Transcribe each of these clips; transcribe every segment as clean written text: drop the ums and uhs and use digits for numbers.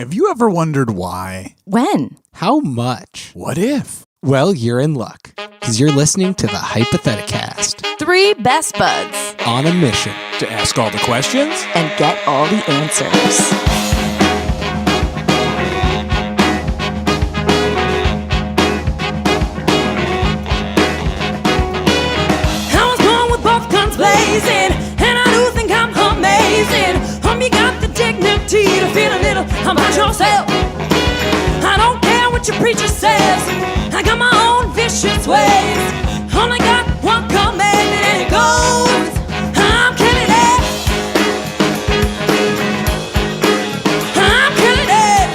Have you ever wondered why? When? How much? What if? Well, you're in luck, because you're listening to the Hypotheticast. 3 best buds. On a mission. To ask all the questions? And get all the answers. Blazing, and I do think I'm amazing. You got the dignity to feel a little about yourself. I don't care what your preacher says. I got my own vicious ways. Only got one commandment and it goes, I'm killing it. I'm killing it.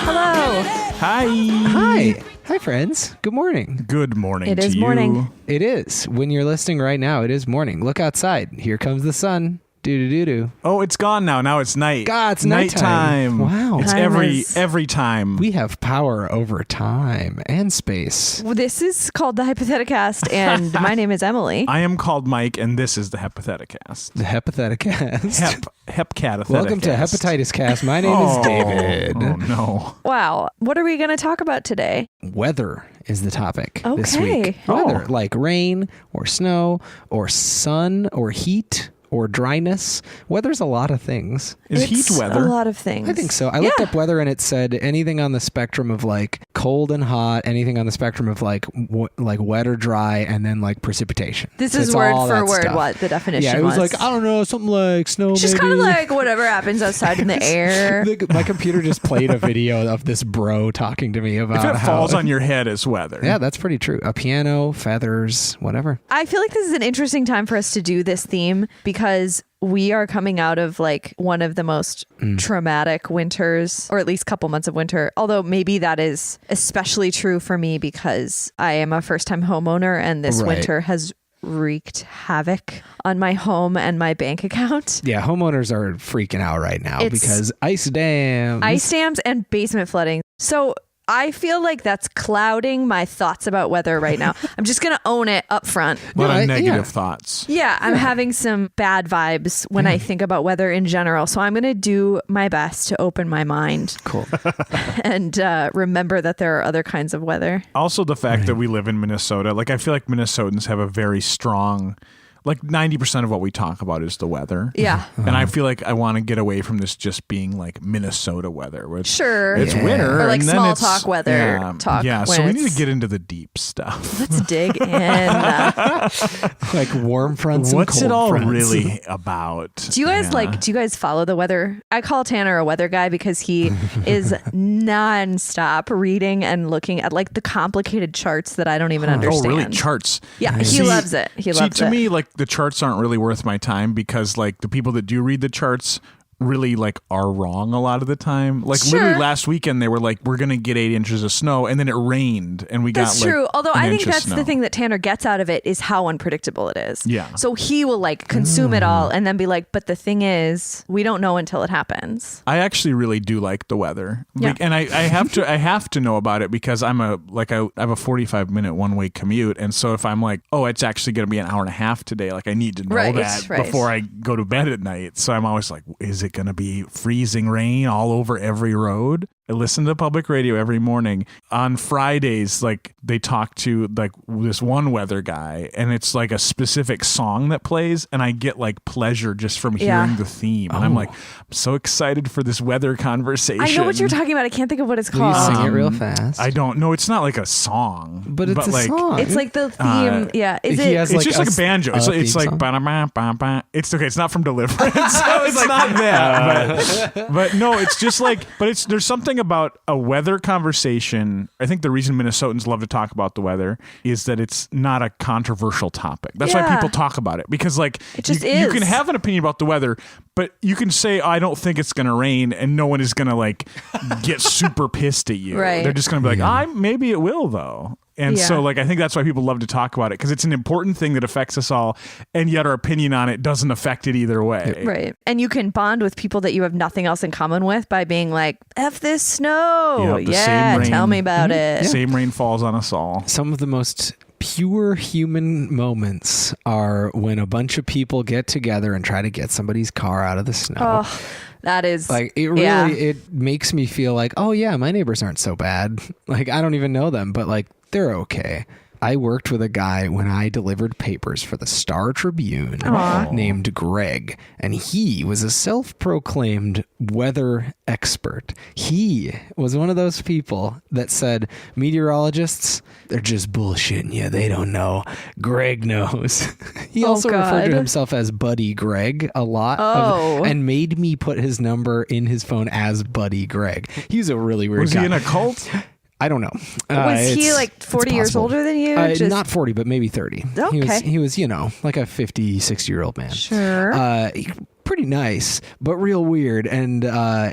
Hello. Hi. Hi, friends. Good morning. Good morning It to is you. morning. It is. When you're listening right now, it is morning. Look outside. Here comes the sun. Do-do-do-do. Oh, it's gone now. Now it's night. God, it's nighttime. Wow. It's Time is- every time. We have power over time and space. Well, this is called the Hypotheticast, and my name is Emily. I am called Mike, and this is the Hypotheticast. The Hypotheticast. Hepcaticast. Welcome to Hepatitis Cast. My name is David. Oh, no. Wow. What are we going to talk about today? Weather is the topic this Okay. week. Weather, Oh. like rain or snow or sun or heat or dryness. Weather's a lot of things. Is It's heat weather? a lot of things. I think so. I looked Yeah. up weather and it said anything on the spectrum of like cold and hot, anything on the spectrum of like like wet or dry, and then like precipitation. This So is it's word all for that word stuff. what the definition Yeah, it was was. like, I don't know, something like snow It's just maybe. kind of like whatever happens outside in the air. My computer just played a video of this bro talking to me about If it how falls on your head, it's weather. Yeah, that's pretty true. A piano, feathers, whatever. I feel like this is an interesting time for us to do this theme because we are coming out of like one of the most traumatic winters, or at least couple months of winter. Although maybe that is especially true for me because I am a first-time homeowner and this Right. winter has wreaked havoc on my home and my bank account. Yeah, homeowners are freaking out right now It's- because ice dams. Ice dams and basement flooding. So I feel like that's clouding my thoughts about weather right now. I'm just going to own it up front. A lot No, of negative yeah. thoughts. Yeah, I'm having some bad vibes when I think about weather in general. So I'm going to do my best to open my mind Cool. and remember that there are other kinds of weather. Also, the fact that we live in Minnesota, like I feel like Minnesotans have a very strong, like 90% of what we talk about is the weather. Yeah. And I feel like I want to get away from this just being like Minnesota weather. Where it's, Sure. It's Yeah. winter. Or like and then small it's, talk weather yeah, talk Yeah, when so we need it's- to get into the deep stuff. Let's dig in. Like warm fronts and What's cold it all fronts. really about? Do you guys Yeah. do you guys follow the weather? I call Tanner a weather guy because he is nonstop reading and looking at like the complicated charts that I don't even understand. Oh, really? Charts? Yeah, he See- loves it. He loves to it. me, like the charts aren't really worth my time because like the people that do read the charts really like are wrong a lot of the time. Like Sure. literally last weekend they were like, we're gonna get 8 inches of snow, and then it rained and we That's got true. like Although an I think inch of that's snow. the thing that Tanner gets out of it is how unpredictable it is. Yeah. So he will like consume it all and then be like, but the thing is, we don't know until it happens. I actually really do like the weather. Yeah. Like, and I have to know about it because I have a 45-minute one-way commute, and so if I'm like, oh, it's actually going to be an hour and a half today, like I need to know Right, that right. before I go to bed at night. So I'm always like, is it going to be freezing rain all over every road? I listen to public radio every morning. On Fridays, like they talk to like this one weather guy, and it's like a specific song that plays, and I get like pleasure just from hearing Yeah. the theme. And I'm like, I'm so excited for this weather conversation. I know what you're talking about. I can't think of what it's Will you called. sing it real fast? I don't know. It's not like a song, but it's a like, song. It's like the theme. Yeah. Is he it? has It's like just like a banjo. It's theme like song? ba-da-ba-ba-ba. It's okay. It's not from Deliverance. So it's not that. But no, it's just like. But there's something about a weather conversation. I think the reason Minnesotans love to talk about the weather is that it's not a controversial topic. That's why Yeah. people talk about it, because like It just you is. can have an opinion about the weather, but you can say, I don't think it's going to rain, and no one is going to like get super pissed at you. Right. They're just going to be like, maybe it will though. And Yeah. so like I think that's why people love to talk about it, because it's an important thing that affects us all, and yet our opinion on it doesn't affect it either way. Right. And you can bond with people that you have nothing else in common with by being like, F this snow. Yeah, the Yeah, same rain. tell me about it. Same rain falls on us all. Some of the most pure human moments are when a bunch of people get together and try to get somebody's car out of the snow. Oh, that is like it really it makes me feel like, oh yeah, my neighbors aren't so bad. Like I don't even know them, but like they're okay. I worked with a guy when I delivered papers for the Star Tribune named Greg, and he was a self-proclaimed weather expert. He was one of those people that said, meteorologists, they're just bullshitting you. They don't know. Greg knows. He also referred to himself as Buddy Greg a lot and made me put his number in his phone as Buddy Greg. He's a really weird guy. Was he in a cult? I don't know. Was he like 40 years older than you? Not 40, but maybe 30. Okay. He was, like a 50, 60-year-old man. Sure. Pretty nice, but real weird. And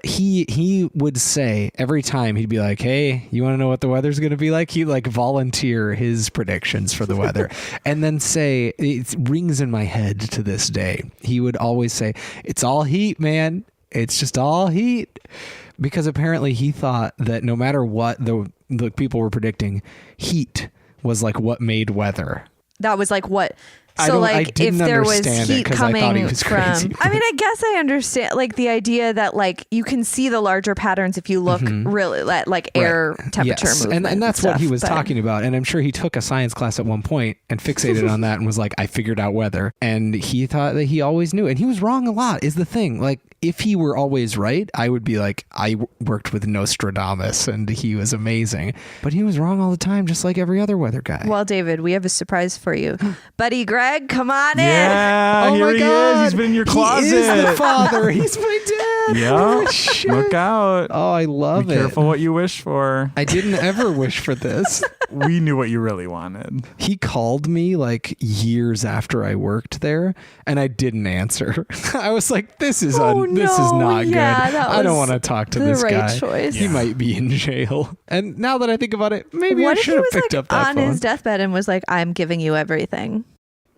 he would say every time, he'd be like, hey, you want to know what the weather's going to be like? He'd like volunteer his predictions for the weather and then say, it rings in my head to this day. He would always say, it's all heat, man. It's just all heat. Because apparently he thought that no matter what the people were predicting, heat was like what made weather. That was like what... So like if there was heat coming from, I mean, I guess I understand like the idea that like you can see the larger patterns if you look really at like air temperature movement. And that's what he was talking about. And I'm sure he took a science class at one point and fixated on that and was like, I figured out weather. And he thought that he always knew. And he was wrong a lot is the thing. Like if he were always right, I would be like, I worked with Nostradamus and he was amazing. But he was wrong all the time, just like every other weather guy. Well, David, we have a surprise for you. Buddy Greg, come on in. Yeah, oh here my he God. is. He's been in your closet. He is the father. He's my dad. Yeah. Look out. Oh, I love Be it. careful what you wish for. I didn't ever wish for this. We knew what you really wanted. He called me like years after I worked there and I didn't answer. I was like, this is not good. I don't want to talk to this guy. Choice. He might be in jail. And now that I think about it, maybe I should have picked up that on phone. His deathbed and was like, I'm giving you everything.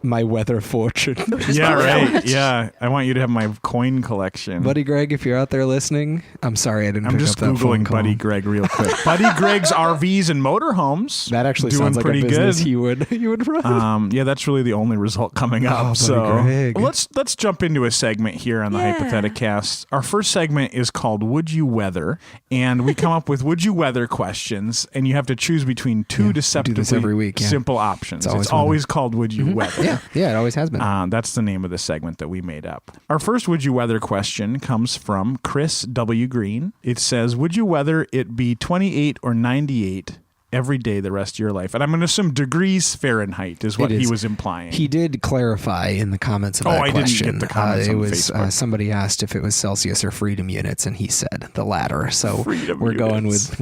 My weather fortune. Yeah, right. Yeah. I want you to have my coin collection. Buddy Greg, if you're out there listening, I'm sorry I didn't pick up that phone call. I'm just Googling Buddy Greg real quick. Buddy Greg's RVs and motorhomes. That actually doing sounds like pretty a business good. he would run. Yeah, that's really the only result coming up. Buddy So Greg. let's jump into a segment here on the Hypotheticast. Our first segment is called Would You Weather? And we come up with Would You Weather questions, and you have to choose between two deceptively every week, simple options. It's always called Would You Weather? Yeah, it always has been. That's the name of the segment that we made up. Our first Would You Weather question comes from Chris W. Green. It says, would you weather it be 28 or 98 every day the rest of your life? And I'm going to assume degrees Fahrenheit is what he was implying. He did clarify in the comments of that question. I didn't get the comments on Facebook. Somebody asked if it was Celsius or freedom units, and he said the latter. So we're going with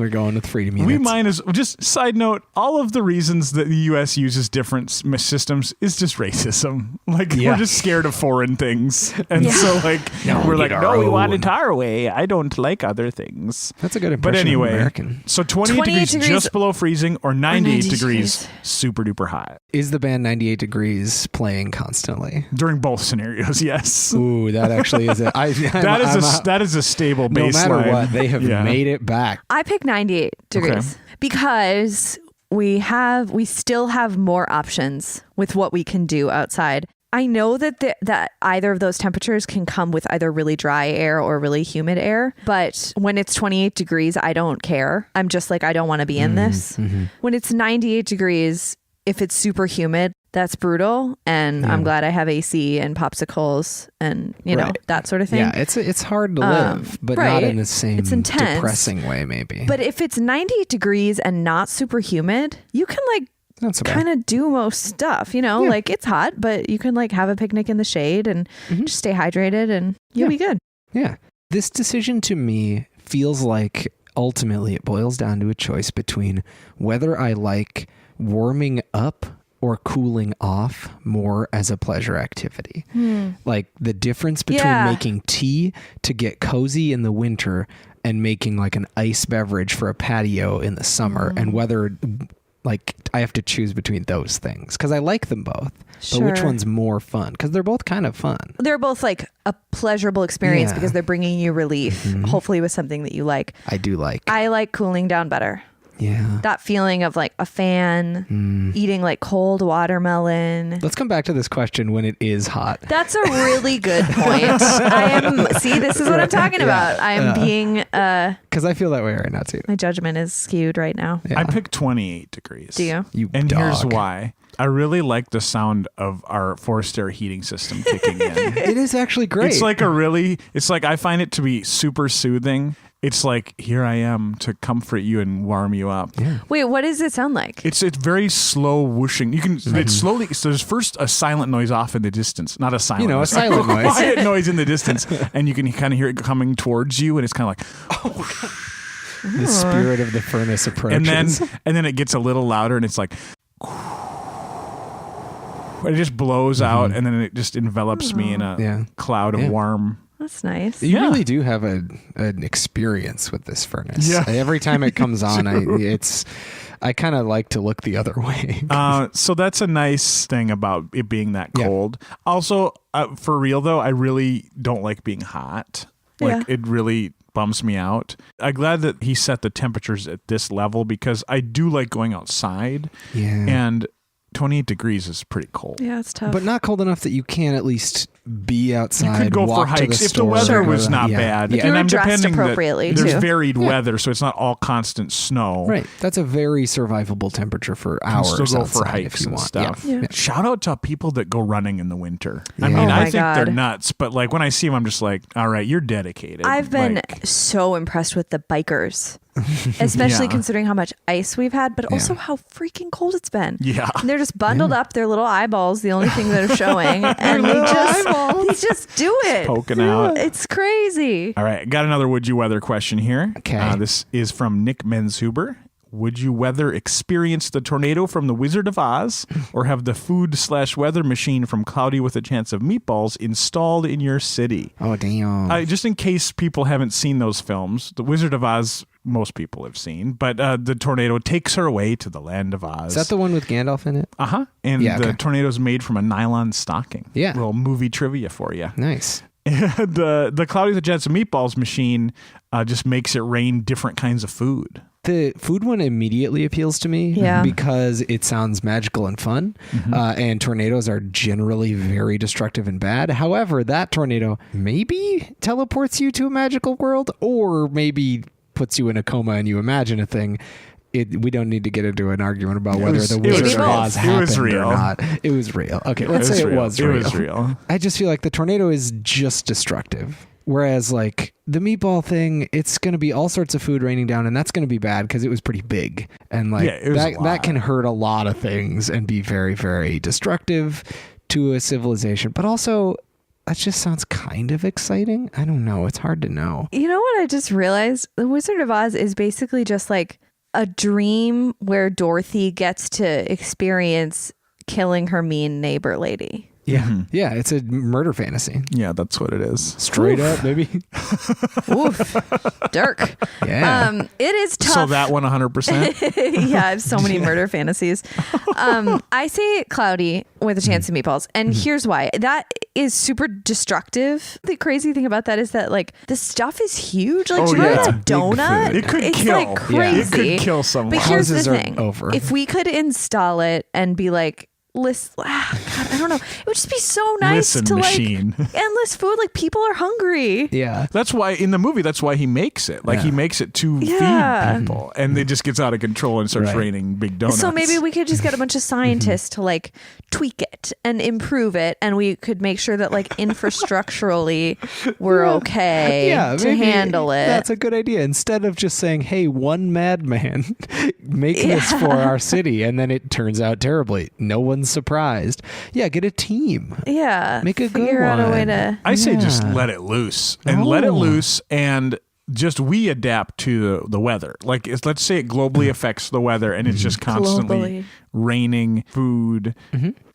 freedom units. We might as just side note, all of the reasons that the U.S. uses different systems is just racism. Like we're just scared of foreign things, and so we're like, no, we want it our way. I don't like other things. That's a good impression. But anyway, of American. So 28 degrees just below freezing or 98 degrees super duper hot. Is the band 98 Degrees playing constantly? During both scenarios, yes. Ooh, that actually is it. That is a stable baseline. No matter what, they have made it back. I pick 98 degrees because we still have more options with what we can do outside. I know that either of those temperatures can come with either really dry air or really humid air, but when it's 28 degrees, I don't care. I'm just like, I don't want to be in this. Mm-hmm. When it's 98 degrees, if it's super humid, that's brutal. And I'm glad I have AC and popsicles and, you know, that sort of thing. Yeah, it's hard to live, but not in the same depressing way, maybe. But if it's 98 degrees and not super humid, you can kind of do most stuff, you know, like it's hot, but you can like have a picnic in the shade and just stay hydrated and you'll be good. Yeah. This decision to me feels like ultimately it boils down to a choice between whether I like warming up or cooling off more as a pleasure activity. Like the difference between making tea to get cozy in the winter and making like an ice beverage for a patio in the summer and whether like I have to choose between those things because I like them both. But which one's more fun? Because they're both kind of fun. They're both like a pleasurable experience because they're bringing you relief, hopefully with something that you like. I do like. I like cooling down better. Yeah. That feeling of like a fan, eating like cold watermelon. Let's come back to this question when it is hot. That's a really good point. See, this is what I'm talking about. I am being, Because I feel that way right now too. my judgment is skewed right now. Yeah. I picked 28 degrees. Do you? And dog. here's why. I really like the sound of our forced air heating system kicking in. It is actually great. It's like I find it to be super soothing. It's like, here I am to comfort you and warm you up. Yeah. Wait, what does it sound like? It's very slow whooshing. You can it's slowly. So there's first a silent noise off in the distance, not a silent, a noise, silent noise. quiet noise in the distance, and you can kind of hear it coming towards you, and it's kind of like, The spirit of the furnace approaches. and then it gets a little louder, and it's like. It just blows out, and then it just envelops me in a cloud of warm. That's nice. You really do have an experience with this furnace. Yeah. Every time it comes on, I kind of like to look the other way. So that's a nice thing about it being that cold. Also, for real though, I really don't like being hot. Like it really bums me out. I'm glad that he set the temperatures at this level because I do like going outside. Yeah. And 28 degrees is pretty cold. Yeah, it's tough. But not cold enough that you can at least be outside. You could go walk for to hikes the if the store, weather was go to- not yeah. bad. Yeah. You were I'm dressed depending that appropriately, there's too. varied weather, so it's not all constant snow. Right. That's a very survivable temperature for You can hours. still go for outside hikes if you and want. stuff. Yeah. Shout out to people that go running in the winter. I Yeah. mean, Oh I my think they're God. nuts, but like when I see them, I'm just like, all right, you're dedicated. I've been Like, so impressed with the bikers, especially Yeah. considering how much ice we've had, but also how freaking cold it's been. yeah. And they're just bundled up, their little eyeballs, the only thing they're showing, and they just do it. Poking out. It's crazy. All right, got another would you weather question here. Okay. This is from Nick Menshuber. Would you weather experience the tornado from The Wizard of Oz or have the food/weather machine from Cloudy with a Chance of Meatballs installed in your city? Oh, damn. Just in case people haven't seen those films, The Wizard of Oz, most people have seen, but the tornado takes her away to the land of Oz. Is that the one with Gandalf in it? Uh-huh. And Yeah, the okay. tornado's made from a nylon stocking. Yeah. Little movie trivia for you. Nice. And the Cloudy with a Chance of Meatballs machine just makes it rain different kinds of food. The food one immediately appeals to me because it sounds magical and fun. And tornadoes are generally very destructive and bad. However, that tornado maybe teleports you to a magical world or maybe puts you in a coma and you imagine a thing. We don't need to get into an argument about whether the Wizard of Oz happened It was real. or not. It was real. Okay, let's say it was real. It was real. I just feel like the tornado is just destructive. Whereas like the meatball thing, it's going to be all sorts of food raining down and that's going to be bad because it was pretty big. And like Yeah, it was a lot. that can hurt a lot of things and be very, very destructive to a civilization. But also that just sounds kind of exciting. I don't know. It's hard to know. You know what I just realized? The Wizard of Oz is basically just like a dream where Dorothy gets to experience killing her mean neighbor lady. Yeah. Yeah. It's a murder fantasy. Yeah, that's what it is. Straight up, maybe. Oof. Dirk. Yeah. It is tough. So that one 100%? Yeah, I have so many murder fantasies. I say Cloudy with a Chance of Meatballs. And here's why. That is super destructive. The crazy thing about that is that like the stuff is huge. Like Oh, do you know yeah. what a It's big donut? food. It could it's kill. like Yeah. crazy. It could kill someone. But here's Houses the are thing. over. If we could install it and be like, God, I don't know. It would just be so nice Listen, to machine. like endless food. Like people are hungry. Yeah. That's why in the movie, that's why he makes it. Like he makes it to Yeah. feed people, and it just gets out of control and starts Right. raining big donuts. So maybe we could just get a bunch of scientists to like tweak it and improve it, and we could make sure that like infrastructurally we're okay to maybe handle it. That's a good idea. Instead of just saying, "Hey, one madman, make this for our city," and then it turns out terribly. No one's surprised. Yeah, get a team. Yeah, Make a good figure out a way one. to. I say just Yeah. let it loose and let it loose and just we adapt to the weather. Like let's say it globally affects the weather and it's just constantly Globally. raining food.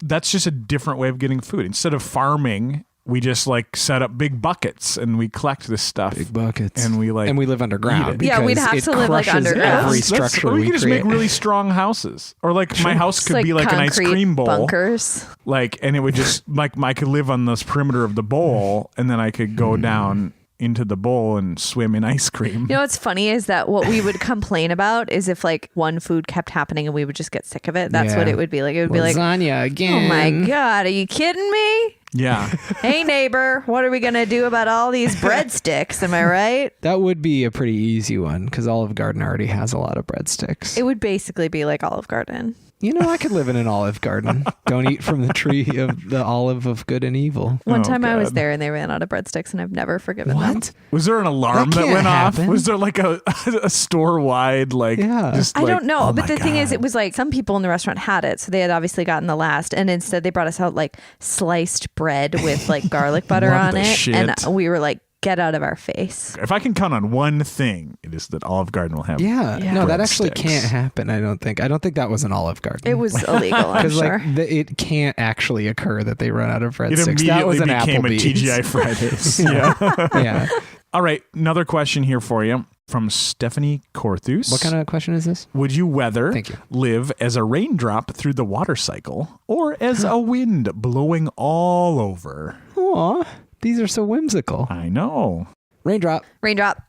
That's just a different way of getting food. Instead of farming, we just like set up big buckets and we collect this stuff. Big buckets, And we like and we live underground. Yeah, we'd because have it to live, like, crushes underground. Every That's- structure or we we could just create. make really strong houses. Or like my house Just could be like an ice concrete cream bowl. bunkers. Like, and it would just like I could live on this perimeter of the bowl, and then I could go down into the bowl and swim in ice cream. You know what's funny is that what we would complain about is if like one food kept happening and we would just get sick of it. That's what it would be like. It would be like lasagna again. Oh my God, are you kidding me? Yeah. Hey neighbor, what are we gonna do about all these breadsticks? Am I right? That would be a pretty easy one because Olive Garden already has a lot of breadsticks. It would basically be like Olive Garden. You know, I could live in an Olive Garden. Don't eat from the tree of the olive of good and evil. One time I was God. there and they ran out of breadsticks and I've never forgiven them. What? Was there an alarm That that can't went happen. off? Was there like a store-wide like Yeah. just I like, don't know, oh but my the thing is, God. it was like some people in the restaurant had it, so they had obviously gotten the last, and instead they brought us out like sliced bread with like garlic butter What on the it, shit? and we were like, get out of our face. If I can count on one thing, it is that Olive Garden will have Yeah. No, that actually breadsticks. can't happen. I don't think that was an Olive Garden. It was illegal, I'm Because sure. it can't actually occur that they run out of It breadsticks. That was immediately an became a Applebee's. TGI Fridays. Yeah. Yeah. All right, another question here for you from Stephanie Corthus. What kind of question is this? Would you rather Thank you. live as a raindrop through the water cycle or as a wind blowing all over? Aw, these are so whimsical. I know. Raindrop. Raindrop.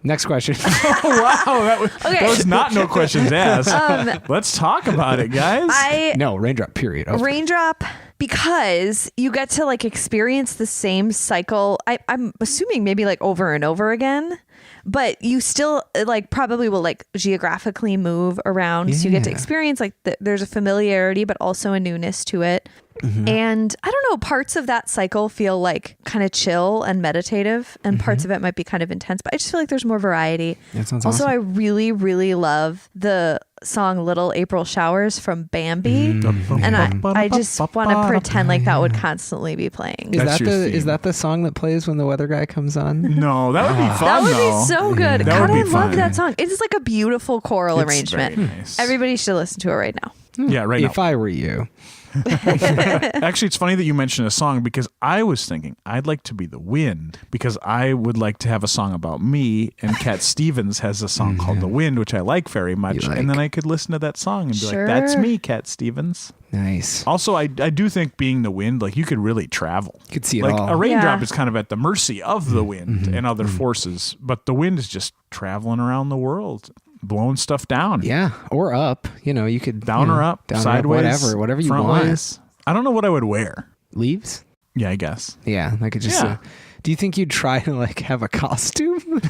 Next question. Wow, that was not no questions asked. Let's talk about it, guys. No, raindrop, period. Oh, Raindrop, because you get to like experience the same cycle. I'm assuming maybe like over and over again, but you still like probably will like geographically move around. So you get to Yeah. experience like there's a familiarity, but also a newness to it. Mm-hmm. And I don't know, parts of that cycle feel like kind of chill and meditative, and parts of it might be kind of intense, but I just feel like there's more variety. That sounds Also, awesome. I really, really love the song Little April Showers from Bambi. And I just want to pretend like that would constantly be playing. That's your theme. Is that the song that plays when the weather guy comes on? No, that would be fun, That would though. be so good. That God, would I be love fun. that song. It is like a beautiful choral It's arrangement. very nice. Everybody should listen to it right now. Yeah, right If now. I were you. Actually, it's funny that you mentioned a song because I was thinking I'd like to be the wind because I would like to have a song about me, and Cat Stevens has a song called The Wind, which I like very much. You like. And then I could listen to that song and be Sure. like, that's me, Cat Stevens. Nice. Also, I do think being the wind, like you could really travel. You could see it Like all. a raindrop Yeah. is kind of at the mercy of the wind and other forces, but the wind is just traveling around the world, blowing stuff down. Yeah, or up. You know, you could Down or up, down or up, sideways, whatever you front want. ways. I don't know what I would wear. Leaves. Yeah, I guess. Yeah, I could just. Yeah. Do you think you'd try to like have a costume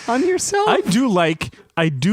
on yourself? I do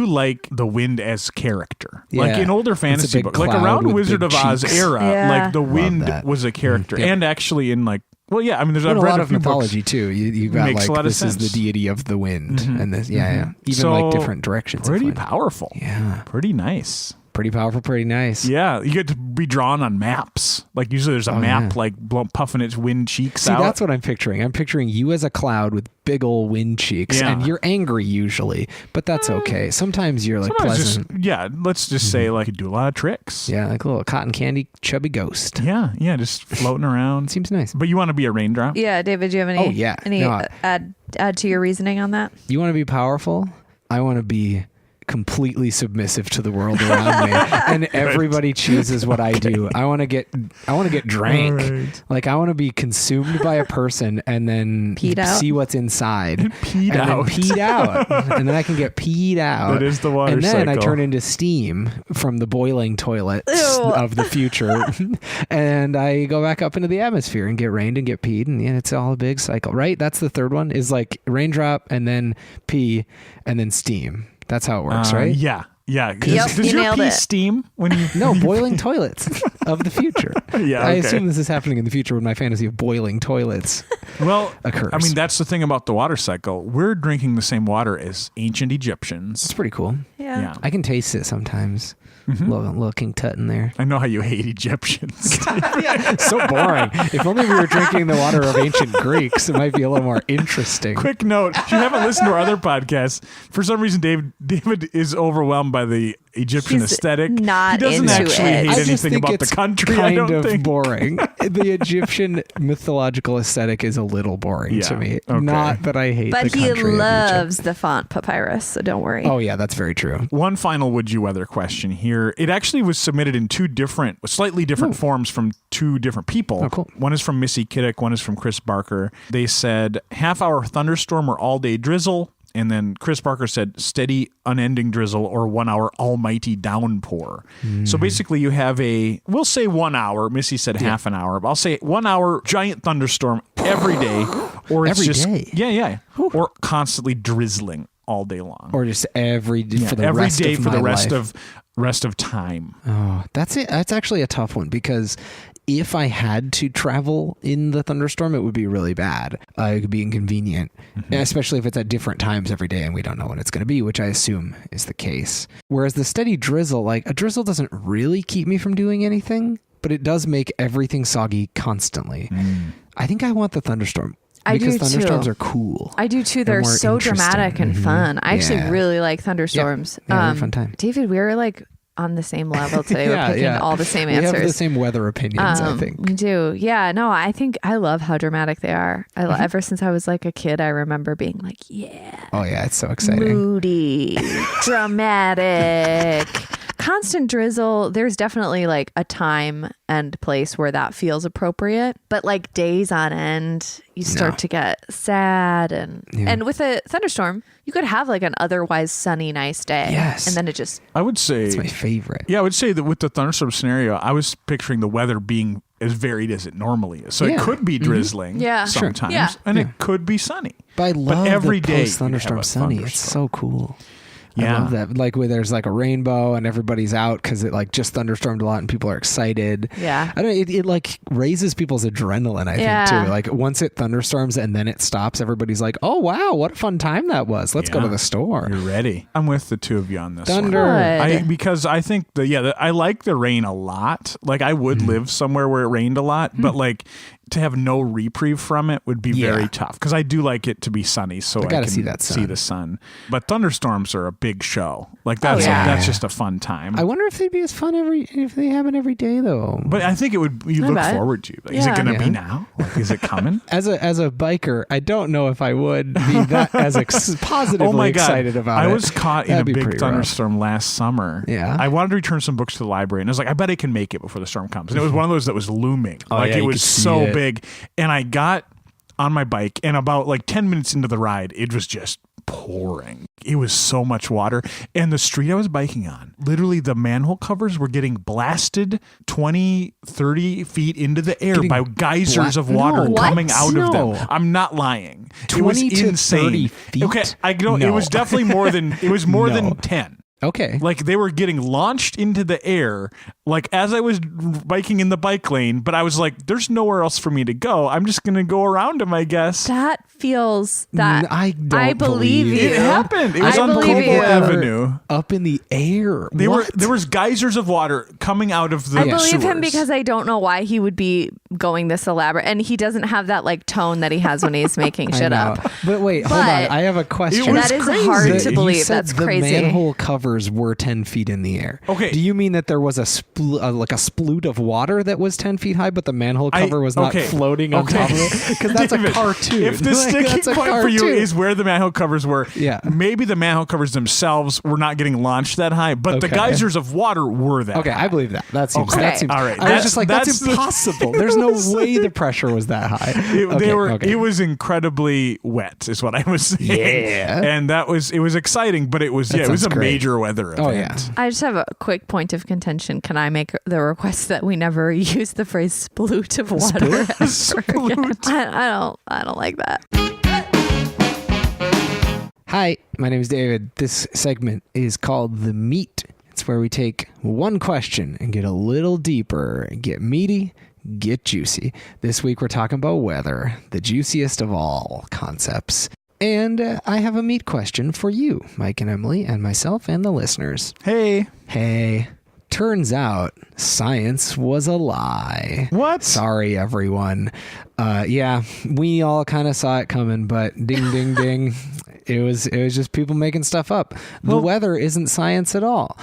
like the wind as character. Like Yeah. in older It's a fantasy big books, like cloud around with Wizard big of Oz cheeks. era, Yeah. like the wind that. was a character, Yep. and actually in like, well, yeah, I mean, there's In I've a read lot a of few mythology books. too. You got Makes like a lot of this is the sense. deity of the wind, and this, yeah. Even So, like different directions. Pretty of wind. powerful. Yeah, Pretty nice. pretty powerful, pretty nice. Yeah, you get to be drawn on maps. Like usually there's a map yeah. like puffing its wind cheeks See, out. that's what I'm picturing. I'm picturing you as a cloud with big old wind cheeks, Yeah. and you're angry usually, but that's okay. Sometimes you're like Sometimes pleasant. let's just say like you do a lot of tricks. Yeah, like a little cotton candy chubby ghost. Yeah, just floating around. Seems nice. But you want to be a raindrop? Yeah, David, do you have any? Oh, yeah. Any No, add to your reasoning on that? You want to be powerful? I want to be completely submissive to the world around me, and everybody chooses what I do. I want to get drank. Alright. Like I want to be consumed by a person and then Peed out? see what's inside. Peed and out. Then peed out, and then I can get peed out. That is the water And then I cycle. turn into steam from the boiling toilets Ew. of the future, and I go back up into the atmosphere and get rained and get peed, and yeah, it's all a big cycle, right? That's the third one. Is like raindrop and then pee and then steam. That's how it works, right? Yeah. Yep, Does you your nailed pee it. steam when you? No, boiling toilets of the future. Yeah, I okay. assume this is happening in the future when my fantasy of boiling toilets Well, occurs. I mean, that's the thing about the water cycle. We're drinking the same water as ancient Egyptians. it's pretty cool. Yeah. I can taste it sometimes. Little King Tut in there. I know how you hate Egyptians. So boring. If only we were drinking the water of ancient Greeks, it might be a little more interesting. Quick note: if you haven't listened to our other podcasts, for some reason David is overwhelmed by the Egyptian He's aesthetic. not he doesn't into actually it. hate I just anything think about the it's country. I kind don't of think. boring. The Egyptian mythological aesthetic is a little boring to Yeah, me. okay. Not that I hate the But he country of loves Egypt. the font papyrus, so don't worry. Oh yeah, that's very true. One final would you weather question here. It actually was submitted in slightly different forms from two different people. Oh, cool. One is from Missy Kiddick, one is from Chris Barker. They said half-hour thunderstorm or all-day drizzle. And then Chris Barker said steady, unending drizzle or 1 hour almighty downpour. So basically you have we'll say 1 hour. Missy said half an hour. But I'll say 1 hour giant thunderstorm every day. Or it's Every just, day? Yeah. Or constantly drizzling all day long. Or just every day for the every rest day of for my the rest life. of time. Oh, that's it. That's actually a tough one because if I had to travel in the thunderstorm, it would be really bad. It could be inconvenient, especially if it's at different times every day and we don't know when it's going to be, which I assume is the case. Whereas the steady drizzle, like a drizzle doesn't really keep me from doing anything, but it does make everything soggy constantly. I think I want the thunderstorm. I Because do thunderstorms too. are cool. I do too. They're more so interesting. dramatic and fun. I actually Yeah. really like thunderstorms. Yeah, they're a fun time. David, we were like on the same level today. We're picking all the same We answers. have the same weather opinions, I We think. do. Yeah, no, I think I love how dramatic they are. Ever since I was like a kid, I remember being like, yeah, Oh yeah, it's so exciting. moody, dramatic. Constant drizzle, there's definitely like a time and place where that feels appropriate. But like days on end, you start to get sad. And with a thunderstorm, you could have like an otherwise sunny, nice day. Yes. And then it just... I would say... It's my favorite. Yeah, I would say that with the thunderstorm scenario, I was picturing the weather being as varied as it normally is. So Yeah. it could be drizzling Yeah. Sure. sometimes, Yeah. and it could be sunny. But I love every the day post thunderstorm you'd have a sunny. It's thunderstorm. so cool. Yeah. I love that. Like where there's like a rainbow and everybody's out because it like just thunderstormed a lot and people are excited. Yeah. I don't know. It like raises people's adrenaline, I Yeah. think, too. Like once it thunderstorms and then it stops, everybody's like, oh, wow, what a fun time that was. Let's go Yeah. to the store. You're ready. I'm with the two of you on this Thunder. one. Good. Because I think I like the rain a lot. Like I would live somewhere where it rained a lot, but like to have no reprieve from it would be very tough because I do like it to be sunny so I gotta can see that sun. the sun. But thunderstorms are a big show. Like that's yeah. that's just a fun time. I wonder if they'd be as fun if they happen every day, though. But I think it would. You look bet. forward to. Like, is it Yeah. going to Yeah. be now? Like, is it coming? As a biker, I don't know if I would be that as positively Oh my God. excited about it. I was caught in That'd a be big pretty rough. thunderstorm last summer. Yeah. I wanted to return some books to the library, and I was like, I bet I can make it before the storm comes. And it was one of those that was looming. Like yeah, it you was could see so it. big. And I got on my bike, and about like 10 minutes into the ride, it was just pouring. It was so much water. And the street I was biking on, literally the manhole covers were getting blasted 20, 30 feet into the air Getting by geysers of water No. coming What? out of them. No. I'm not lying. 20 it was to insane. 30 feet? Okay, I know it No. was definitely more than No. than 10. Okay. Like they were getting launched into the air, like as I was biking in the bike lane, but I was like, there's nowhere else for me to go. I'm just going to go around them, I guess. That feels that I don't believe believe you. It happened. It was I on believe Cobble you. Avenue. Up in the air. There What? was geysers of water coming out of the I believe him sewers. because I don't know why he would be going this elaborate, and he doesn't have that like tone that he has when he's making I shit know. up. But wait, hold But on. I have a question. It was That is crazy. hard to You believe. said That's the crazy. manhole covers were 10 feet in the air. Okay. Do you mean that there was a like a sploot of water that was 10 feet high, but the manhole cover was not floating on top of it? Because that's David, a cartoon. If the Like, sticking that's a point for you cartoon. is where the manhole covers were, Yeah. maybe the manhole covers themselves were not getting launched that high, but the Okay. geysers of water were that Okay, high. I believe that. That seems. Okay. That seems All right. I was That's- just like, that's that's the- impossible. There's no way the pressure was that high. It was incredibly wet, is what I was saying. Yeah. And it was exciting, but it was That it was a sounds great. major weather event. Oh, yeah. I just have a quick point of contention. Can I make the request that we never use the phrase sploot of water? ever again? I don't like that. Hi, my name is David. This segment is called The Meat. It's where we take one question and get a little deeper, get meaty, get juicy. This week we're talking about weather, the juiciest of all concepts. And I have a meat question for you, Mike and Emily, and myself and the listeners. Hey, Turns out science was a lie. what? Sorry, everyone. Yeah, we all kind of saw it coming, but ding, ding, ding. It was just people making stuff up. The weather isn't science at all.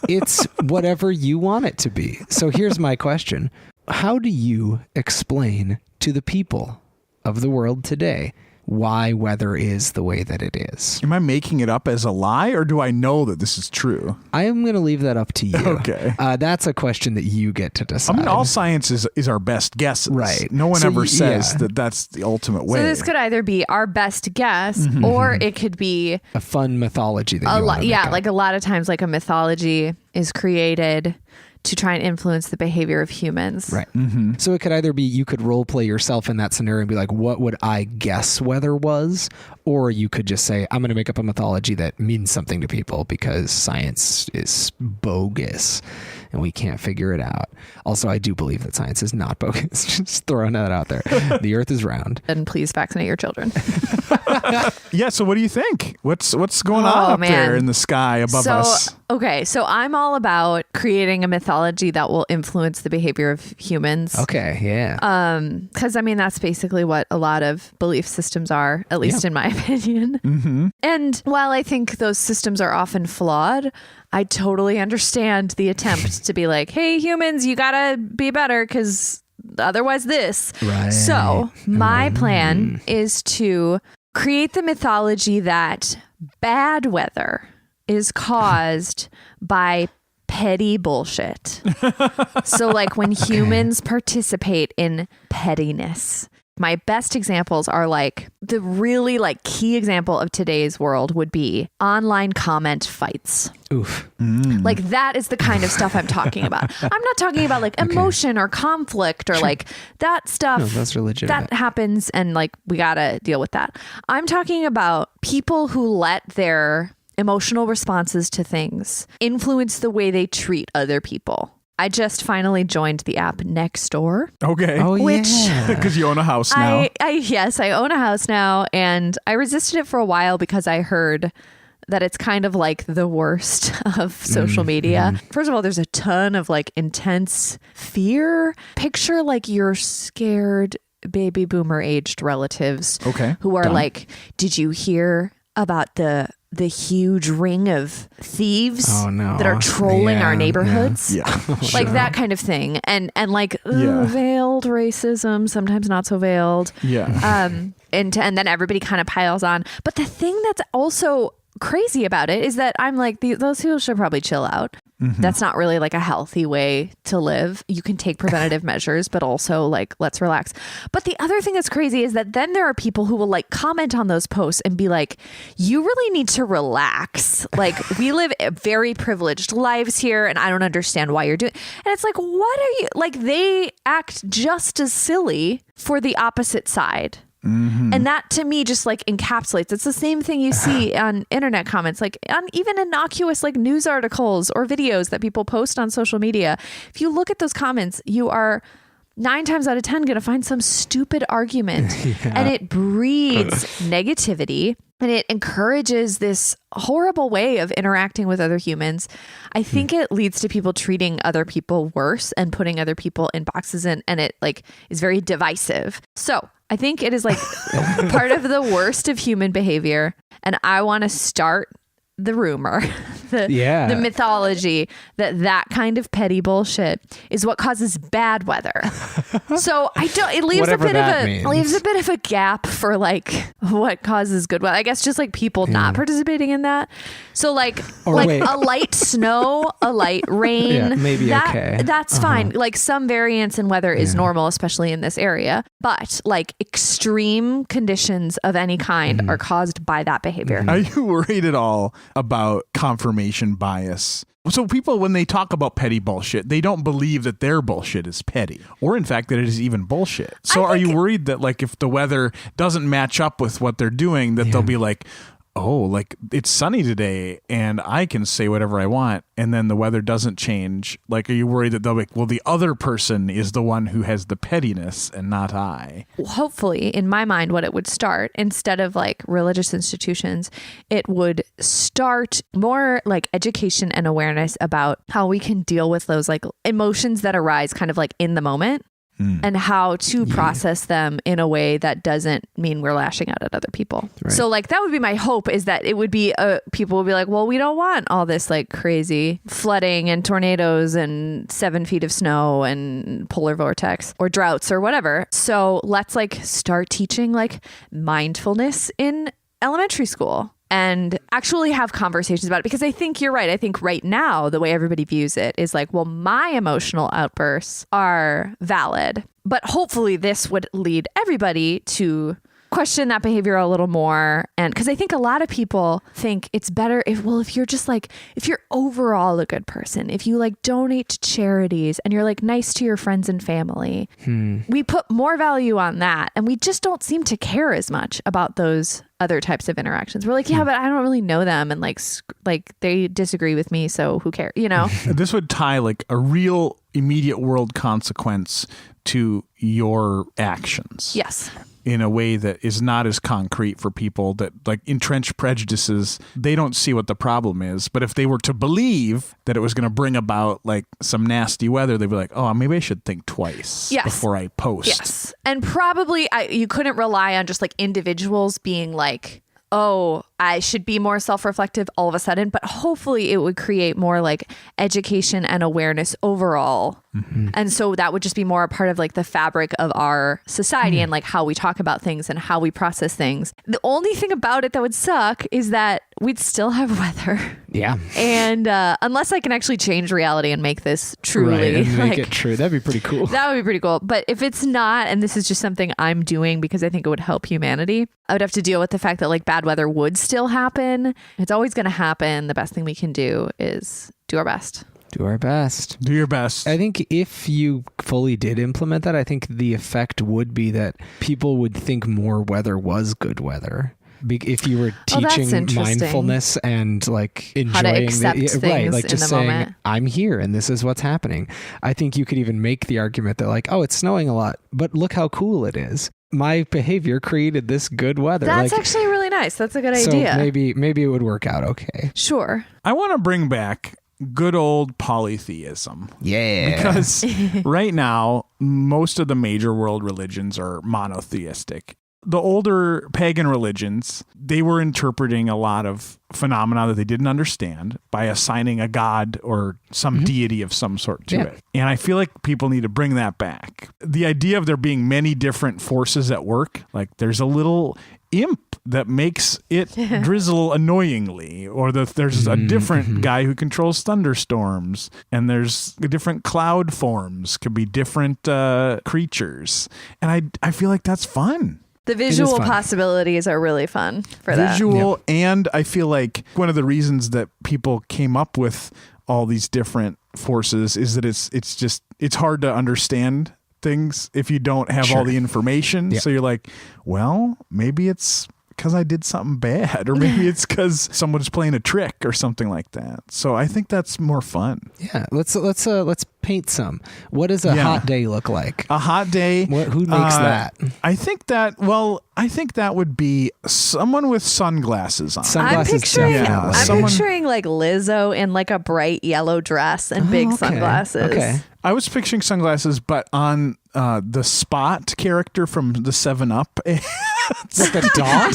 It's whatever you want it to be. So here's my question. How do you explain to the people of the world today why weather is the way that it is? Am I making it up as a lie, or do I know that this is true? I am going to leave that up to you. Okay. That's a question that you get to decide. I mean, all science is our best guesses. Right. No one So ever you- says yeah. that that's the ultimate way. So this could either be our best guess, or it could be a fun mythology that a you lot. want to Yeah, make up. like a lot of times, like a mythology is created to try and influence the behavior of humans. Right. So it could either be you could role play yourself in that scenario and be like, what would I guess weather was? Or you could just say, I'm going to make up a mythology that means something to people because science is bogus and we can't figure it out. Also, I do believe that science is not bogus. Just throwing that out there. The earth is round. And please vaccinate your children. Yeah. So what do you think? What's going on up there in the sky above us? Okay, so I'm all about creating a mythology that will influence the behavior of humans. Okay. Yeah. Because I mean, that's basically what a lot of belief systems are, at least in my opinion. And while I think those systems are often flawed, I totally understand the attempt to be like, hey, humans, you gotta be better because otherwise this. Right. So my plan is to create the mythology that bad weather is caused by petty bullshit. So like when humans participate in pettiness. My best examples are like the really like key example of today's world would be online comment fights. Oof. Like that is the kind of stuff I'm talking about. I'm not talking about like emotion or conflict or like that stuff. No, that's legitimate. That happens and like we gotta deal with that. I'm talking about people who let their emotional responses to things influence the way they treat other people. I just finally joined the app Nextdoor. Okay. Oh, Which- yeah. Because you own a house now. Yes, I own a house now, and I resisted it for a while because I heard that it's kind of like the worst of social media. First of all, there's a ton of like intense fear. Picture like your scared baby boomer aged relatives who are like, did you hear about the huge ring of thieves that are trolling our neighborhoods? Yeah. Like that kind of thing. And like veiled racism, sometimes not so veiled. Yeah. And then everybody kind of piles on. But the thing that's also crazy about it is that I'm like, those people should probably chill out. That's not really like a healthy way to live. You can take preventative measures, but also like, let's relax. But the other thing that's crazy is that then there are people who will like comment on those posts and be like, you really need to relax. Like we live very privileged lives here and I don't understand why you're doing. And it's like, what are you like? They act just as silly for the opposite side. And that to me just like encapsulates. It's the same thing you see on internet comments, like on even innocuous like news articles or videos that people post on social media. If you look at those comments, you are 9 times out of 10 going to find some stupid argument and it breeds negativity and it encourages this horrible way of interacting with other humans. I think it leads to people treating other people worse and putting other people in boxes and it like is very divisive. So I think it is like part of the worst of human behavior. And I want to start the rumor, the mythology that kind of petty bullshit is what causes bad weather. So it leaves a bit of a gap for like what causes good weather. I guess just like people not participating in that. So like a light snow, a light rain, maybe that's fine. Like some variance in weather is normal, especially in this area. But like extreme conditions of any kind are caused by that behavior. Are you worried at all about confirmation bias? So people, when they talk about petty bullshit, they don't believe that their bullshit is petty or in fact that it is even bullshit. So are you worried that like if the weather doesn't match up with what they're doing, that they'll be like, oh, like it's sunny today and I can say whatever I want and then the weather doesn't change? Like, are you worried that they'll be like, well, the other person is the one who has the pettiness and not I? Hopefully, in my mind, what it would start, instead of like religious institutions, it would start more like education and awareness about how we can deal with those like emotions that arise kind of like in the moment. and how to process them in a way that doesn't mean we're lashing out at other people. Right. So like that would be my hope, is that it would be people would be like, well, we don't want all this like crazy flooding and tornadoes and 7 feet of snow and polar vortex or droughts or whatever. So let's like start teaching like mindfulness in elementary school and actually have conversations about it. Because I think you're right. I think right now, the way everybody views it is like, well, my emotional outbursts are valid. But hopefully this would lead everybody to question that behavior a little more. And because I think a lot of people think it's better if you're just like, if you're overall a good person, if you like donate to charities and you're like nice to your friends and family, we put more value on that. And we just don't seem to care as much about those other types of interactions. We're like, yeah, but I don't really know them. And like they disagree with me. So who cares? You know, this would tie like a real immediate world consequence to your actions. Yes. In a way that is not as concrete for people that like entrenched prejudices. They don't see what the problem is. But if they were to believe that it was going to bring about like some nasty weather, they'd be like, oh, maybe I should think twice before I post. Yes. And probably you couldn't rely on just like individuals being like, oh, I should be more self-reflective all of a sudden, but hopefully it would create more like education and awareness overall. And so that would just be more a part of like the fabric of our society and like how we talk about things and how we process things. The only thing about it that would suck is that we'd still have weather. Yeah. And unless I can actually change reality and make this truly and make it true. That'd be pretty cool. That would be pretty cool. But if it's not, and this is just something I'm doing because I think it would help humanity, I would have to deal with the fact that like bad weather would still happen. It's always going to happen. The best thing we can do is do our best. Do our best. Do your best. I think if you fully did implement that, I think the effect would be that people would think more weather was good weather. If you were teaching mindfulness and like enjoying how to accept things right, like just in the saying, moment. I'm here and this is what's happening. I think you could even make the argument that like, oh, it's snowing a lot, but look how cool it is. My behavior created this good weather. That's actually really nice. That's a good idea. So maybe it would work out okay. Sure. I want to bring back good old polytheism. Yeah. Because right now, most of the major world religions are monotheistic. The older pagan religions, they were interpreting a lot of phenomena that they didn't understand by assigning a god or some deity of some sort to it. And I feel like people need to bring that back. The idea of there being many different forces at work, like there's a little imp that makes it drizzle annoyingly, or there's a different guy who controls thunderstorms, and there's different cloud forms, could be different creatures. And I feel like that's fun. The visual possibilities are really fun for that. Visual, and I feel like one of the reasons that people came up with all these different forces is that it's hard to understand things if you don't have all the information. So you're like, well, maybe it's because I did something bad, or maybe it's because someone's playing a trick or something like that. So I think that's more fun. Yeah, let's paint some. What does a hot day look like? A hot day. Who makes that? I think that would be someone with sunglasses on. Sunglasses, I'm picturing like Lizzo in like a bright yellow dress and big sunglasses. Okay. I was picturing sunglasses, but on the Spot character from the 7-Up. Like a dog?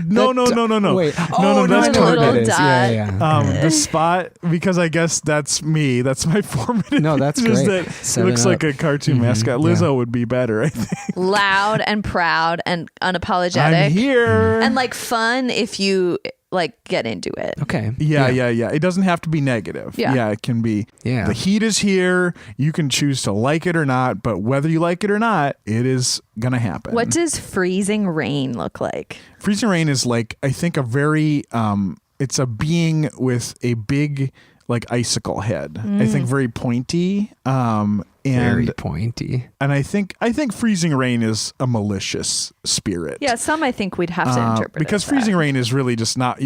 No. Wait. No, that's totally. Yeah. The Spot, because I guess that's me. That's my formative. No, that's great. It looks like a cartoon mascot. Lizzo would be better, I think. Loud and proud and unapologetic. I'm here. And like fun if you like get into it. Okay. Yeah. It doesn't have to be negative. Yeah. It can be. Yeah. The heat is here. You can choose to like it or not, but whether you like it or not, it is gonna happen. What does freezing rain look like? Freezing rain is like, I think, a very it's a being with a big like icicle head. I think very pointy. Very pointy. And I think freezing rain is a malicious spirit. Yeah, some I think we'd have to interpret because freezing rain is really just not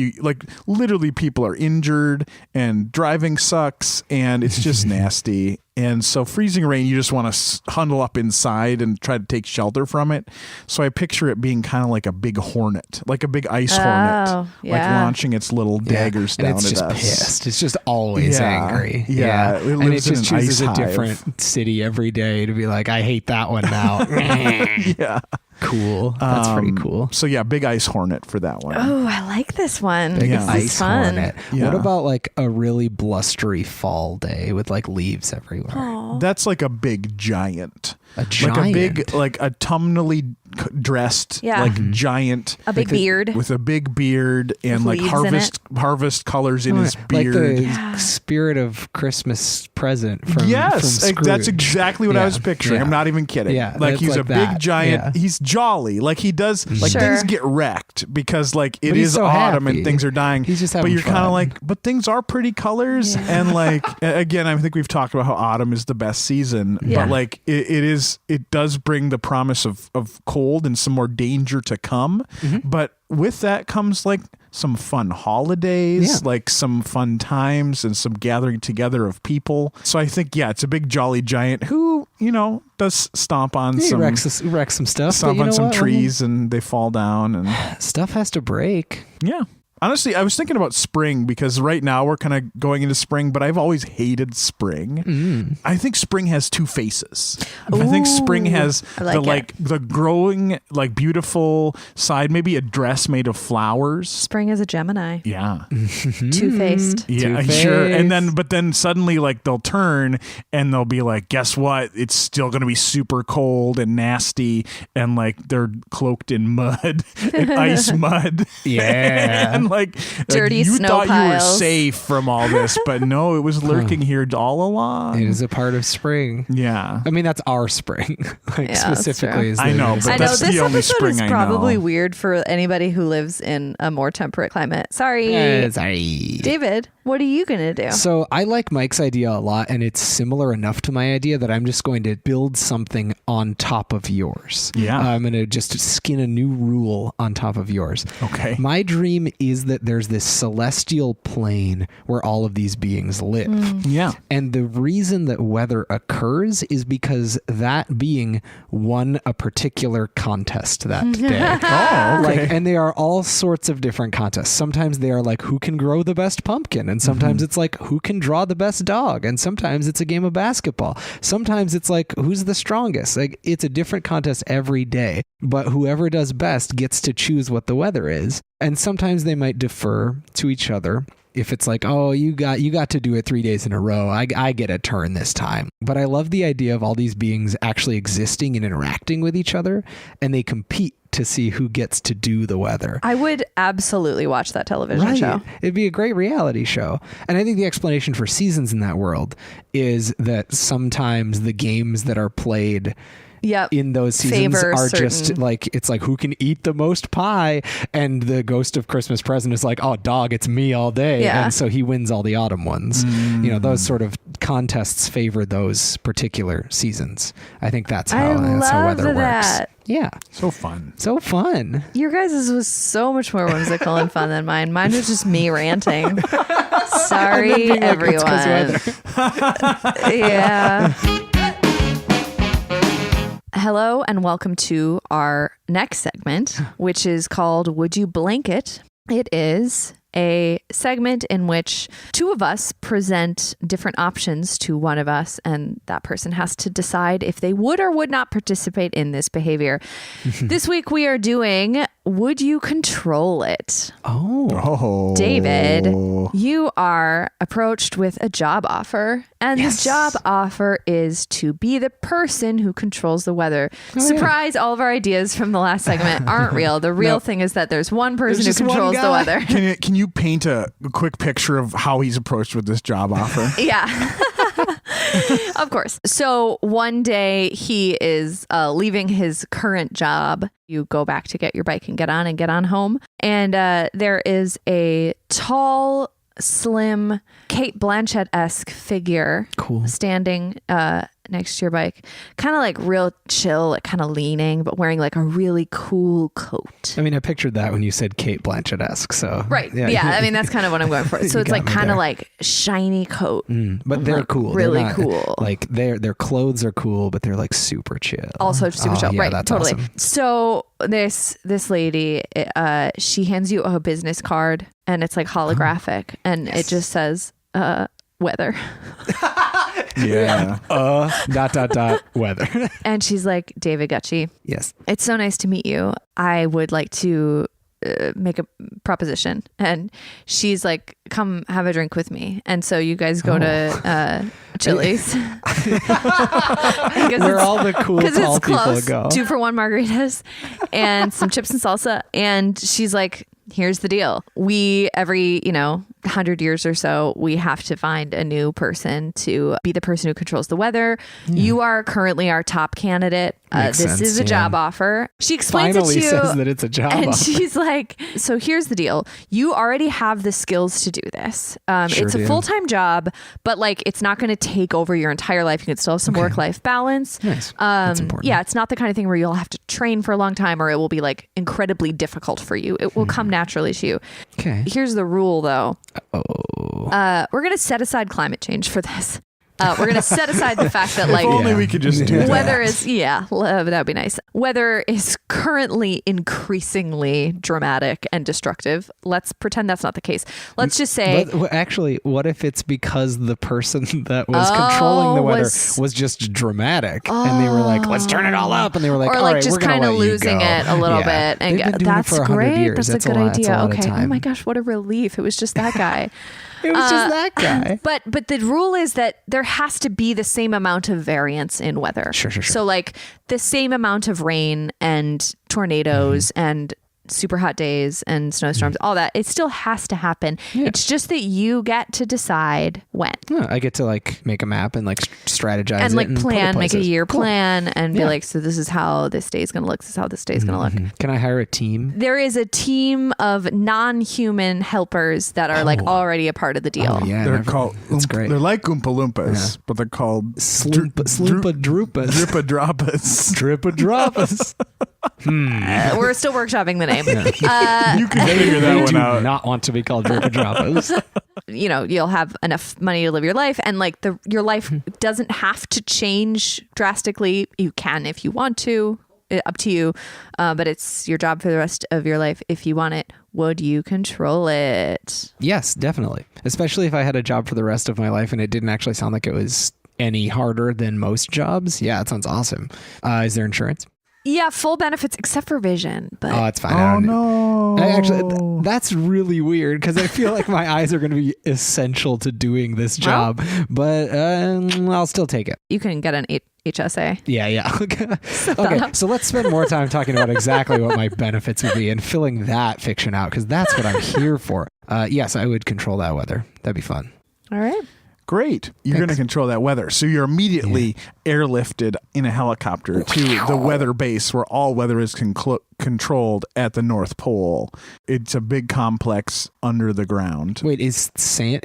literally people are injured and driving sucks and it's just nasty. And so freezing rain, you just want to huddle up inside and try to take shelter from it. So I picture it being kind of like a big hornet, like a big ice hornet, like launching its little daggers down and it's at just us. pissed. It's just always angry. Yeah. It and it just chooses a hive. different city every day to be like, I hate that one now. Yeah. Cool. That's pretty cool. So yeah, big ice hornet for that one. Oh, I like this one. Big This is ice fun. hornet. Yeah. What about like a really blustery fall day with like leaves everywhere? Aw. That's like a big giant. A giant? Like a big, like autumnally dressed, like giant. A big beard. With a big beard and With like leaves in harvest colors in his beard. Like the spirit of Christmas present from Yes, from that's Scrooge. exactly what I was picturing. I'm not even kidding. Yeah, like that's he's like a big that. giant. Yeah. He's jolly. Like he does. Like Sure. things get wrecked because like it But he's is so autumn happy. and things are dying. He's just but having you're kind fun. of like, but things are pretty colors and like again, I think we've talked about how autumn is the best season. Yeah. But like it does bring the promise of cold and some more danger to come. But with that comes like some fun holidays, like some fun times and some gathering together of people. So I think, it's a big jolly giant who, does stomp on He some wrecks some stuff. stomp but you on know some what? trees and they fall down and Stuff has to break. yeah. Honestly, I was thinking about spring because right now we're kind of going into spring, but I've always hated spring. I think spring has two faces. I think spring has the growing, like beautiful side, maybe a dress made of flowers. Spring is a Gemini. Yeah. Two-faced. Yeah, Two-faced. sure. But then suddenly like they'll turn and they'll be like, guess what? It's still going to be super cold and nasty. And like they're cloaked in mud, and ice mud. Yeah. And like Dirty you snow thought you were piles. safe from all this, but no, it was lurking here all along. It is a part of spring. Yeah. I mean, that's our spring. Like Yeah, that's specifically. true. Is I the- know, is but I the- know that's this the only episode spring is I probably know. weird for anybody who lives in a more temperate climate. Sorry. Sorry. David, what are you going to do? So I like Mike's idea a lot, and it's similar enough to my idea that I'm just going to build something on top of yours. Yeah. I'm going to just skin a new rule on top of yours. Okay. My dream is that there's this celestial plane where all of these beings live. Yeah. And the reason that weather occurs is because that being won a particular contest that day. Oh, okay. Like, and they are all sorts of different contests. Sometimes they are like, who can grow the best pumpkin? And sometimes it's like, who can draw the best dog? And sometimes it's a game of basketball. Sometimes it's like, who's the strongest? Like, it's a different contest every day. But whoever does best gets to choose what the weather is. And sometimes they might defer to each other. If it's like, oh, you got to do it 3 days in a row, I get a turn this time. But I love the idea of all these beings actually existing and interacting with each other, and they compete to see who gets to do the weather. I would absolutely watch that television show. It'd be a great reality show. And I think the explanation for seasons in that world is that sometimes the games that are played in those seasons are just like, it's like, who can eat the most pie? And the ghost of Christmas Present is like, oh, dog, it's me all day. Yeah. And so he wins all the autumn ones. You know, those sort of contests favor those particular seasons. I think that's how weather that. works. Yeah. So fun. So fun. Your guys' was so much more whimsical and fun than mine. Mine was just me ranting. Sorry, being like, "It's 'cause everyone. Yeah. Hello and welcome to our next segment, which is called Would You Blanket? It is a segment in which two of us present different options to one of us, and that person has to decide if they would or would not participate in this behavior. This week we are doing Would You Control It? Oh. David, you are approached with a job offer, and the job offer is to be the person who controls the weather. Surprise, all of our ideas from the last segment aren't real. The real thing is that there's one person who controls the weather. Can you paint a quick picture of how he's approached with this job offer? Yeah. Of course. So one day he is leaving his current job. You go back to get your bike and get on home. And there is a tall, slim, Kate Blanchett-esque figure standing next to your bike, kind of like real chill, like kind of leaning, but wearing like a really cool coat. I mean, I pictured that when you said Kate Blanchett-esque. So right. Yeah. I mean, that's kind of what I'm going for. So it's like kind of like shiny coat. But they're like, cool. Really not, cool. Like their clothes are cool, but they're like super chill. Also super chill. Yeah, right. That's Totally. Awesome. So this lady, she hands you a business card and it's like holographic and it just says, weather. Yeah. Weather. And she's like, David Gucci. Yes. It's so nice to meet you. I would like to make a proposition. And she's like, come have a drink with me. And so you guys go to Chili's. Where all the cool tall people go. 2 for $1 margaritas and some chips and salsa. And she's like, here's the deal. We, every, 100 years or so, we have to find a new person to be the person who controls the weather. Yeah. You are currently our top candidate. This sense, is a job offer. She explains Finally it to you. Says that it's a job and offer. she's like, so here's the deal. You already have the skills to do this. Sure it's a do. full-time job, but like, it's not going to take over your entire life. You can still have some work-life balance. Nice. That's important. Yeah, it's not the kind of thing where you'll have to train for a long time or it will be like incredibly difficult for you. It will come naturally to you. Okay. Here's the rule though. Oh. We're going to set aside climate change for this. We're going to set aside the fact that like If only we could just do that. weather is, that would be nice. Weather is currently increasingly dramatic and destructive. Let's pretend that's not the case. Let's just say. Actually, what if it's because the person that was controlling the weather was just dramatic and they were like, let's turn it all up. And they were like, or all like right, just we're going to kind of let you losing go. it a little bit. And They've been doing that's it for 100 great. years. That's a good idea. Lot of Okay. time. Oh my gosh, what a relief. It was just that guy. It was just that guy. But the rule is that there has to be the same amount of variance in weather. Sure. So like the same amount of rain and tornadoes and super hot days and snowstorms, all that. It still has to happen. Yeah. It's just that you get to decide when. Yeah, I get to like make a map and like strategize and like and plan, make a year plan and be Yeah. like, so this is how this day is going to look. This is how this day is going to look. Can I hire a team? There is a team of non-human helpers that are like already a part of the deal. Oh, yeah, They're called. That's great. They're like Oompa Loompas, but they're called Sloompa Droopas. Drippadroppas. Drippadroppas. We're still workshopping the name. You can figure that They one do out. not want to be called Drippadroppas. You'll have enough money to live your life, and like your life doesn't have to change drastically. You can if you want to, up to you, but it's your job for the rest of your life if you want it. Would you control it? Yes, definitely. Especially if I had a job for the rest of my life and it didn't actually sound like it was any harder than most jobs. Yeah, it sounds awesome. Is there insurance? Yeah, full benefits except for vision. But Oh, it's fine. Oh no! That's really weird because I feel like my eyes are going to be essential to doing this job, but I'll still take it. you can get an HSA. Yeah. Okay, so let's spend more time talking about exactly what my benefits would be and filling that fiction out because that's what I'm here for. Yes, I would control that weather. That'd be fun. All right. Great. You're going to control that weather. So you're immediately airlifted in a helicopter to the weather base where all weather is controlled at the North Pole. It's a big complex under the ground. Wait,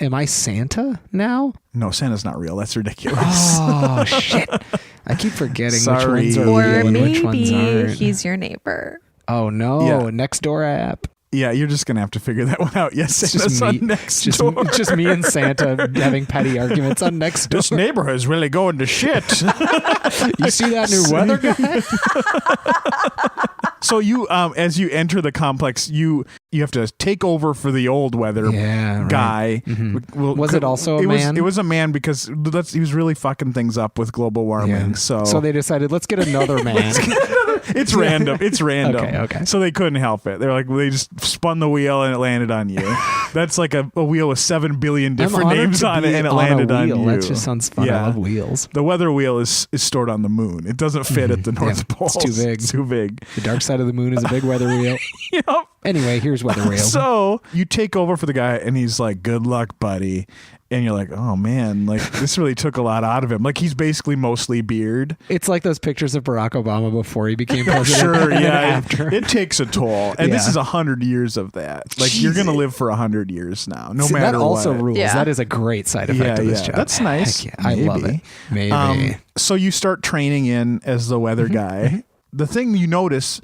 am I Santa now? No, Santa's not real. That's ridiculous. Oh, shit. I keep forgetting Sorry. which ones are Or real and which ones maybe aren't. he's your neighbor. Oh, no. Yeah. Next door app. Yeah, you're just going to have to figure that one out. Yes, Santa's on next door. Just me and Santa having petty arguments on next door. This neighborhood's really going to shit. You see that new weather guy? So you, as you enter the complex, you have to take over for the old weather guy. Mm-hmm. Was it also a man? It was a man because he was really fucking things up with global warming. Yeah. So they decided, let's get another man. It's random. It's random. Okay. So they couldn't help it. They're like, they just spun the wheel and it landed on you. That's like a wheel with 7 billion different names on it, and it landed on you. That just sounds fun. Yeah. I love wheels. The weather wheel is stored on the moon. It doesn't fit at the North Pole. It's too big. It's too big. The dark side of the moon is a big weather wheel. Yep. Anyway, here's weather whale. So you take over for the guy and he's like, good luck, buddy. And you're like, oh man, like this really took a lot out of him. Like he's basically mostly beard. It's like those pictures of Barack Obama before he became president. Sure, and yeah. after. It takes a toll. And this is 100 years of that. Like you're going to live for 100 years now, no matter what. That also rules. Yeah. That is a great side effect of this job. That's nice. Heck yeah. I love it. Maybe. So you start training in as the weather guy. The thing you notice,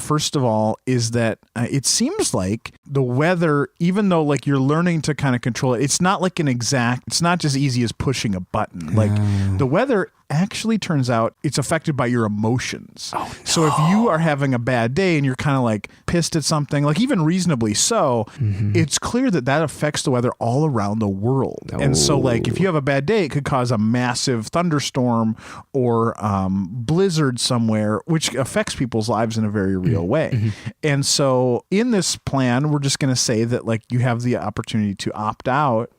first of all, is that it seems like the weather, even though like you're learning to kind of control it, it's not like it's not just easy as pushing a button. Like the weather actually turns out it's affected by your emotions. Oh, no. So if you are having a bad day and you're kind of like pissed at something, like even reasonably so, it's clear that affects the weather all around the world. Oh. And so like if you have a bad day, it could cause a massive thunderstorm or blizzard somewhere, which affects people's lives in a very real way. And so in this plan, we're just going to say that like you have the opportunity to opt out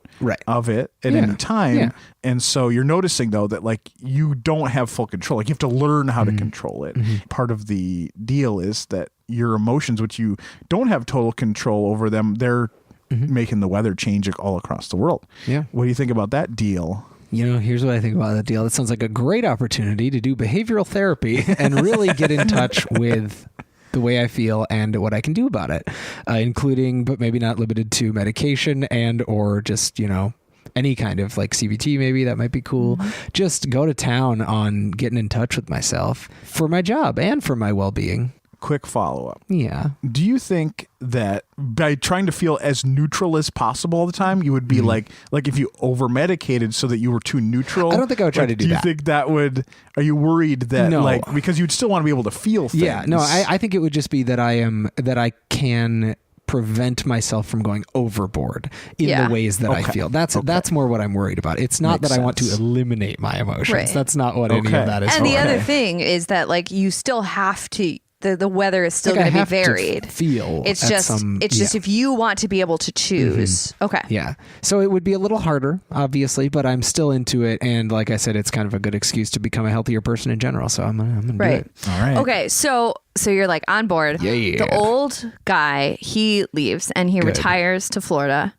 of it at any time. Yeah. And so you're noticing though that like you don't have full control. Like you have to learn how to control it. Part of the deal is that your emotions, which you don't have total control over them, they're making the weather change all across the world. Yeah. What do you think about that deal? You know, here's what I think about that deal. It sounds like a great opportunity to do behavioral therapy and really get in touch with the way I feel and what I can do about it, including, but maybe not limited to, medication and or just, you know, any kind of like CBT, maybe that might be cool. Just go to town on getting in touch with myself for my job and for my well-being. Quick follow-up. Yeah. Do you think that by trying to feel as neutral as possible all the time, you would be like if you over-medicated so that you were too neutral? I don't think I would try to do that. Do you think that would... Are you worried that like... Because you'd still want to be able to feel things. Yeah. No, I think it would just be that I can prevent myself from going overboard in the ways that I feel. That's more what I'm worried about. It's not that I want to eliminate my emotions. Right. That's not what any of that is. And the other thing is that like you still have to... The weather is still going to be varied. It's just if you want to be able to choose. Okay. Yeah. So it would be a little harder, obviously, but I'm still into it. And like I said, it's kind of a good excuse to become a healthier person in general. So I'm gonna do it. All right. Okay. So you're like on board. Yeah. The old guy, he leaves and he retires to Florida,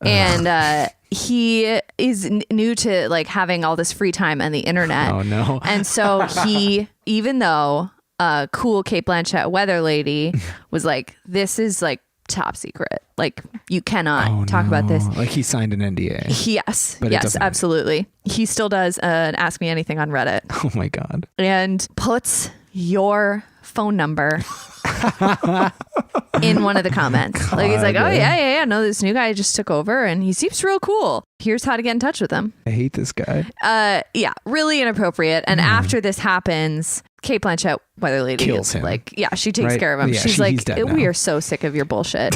and he is new to like having all this free time and the internet. Oh no. And so he, even though cool Kate Blanchett weather lady was like, this is like top secret. Like you cannot talk about this. Like he signed an NDA. Yes, absolutely. He still does an Ask Me Anything on Reddit. Oh my God. And puts your phone number in one of the comments. God. Like he's like, oh yeah. No, this new guy just took over and he seems real cool. Here's how to get in touch with him. I hate this guy. Yeah, really inappropriate. And after this happens, Kate Blanchett, weather lady, kills him. Like, yeah, she takes care of him. Yeah, She's like, we now. are so sick of your bullshit.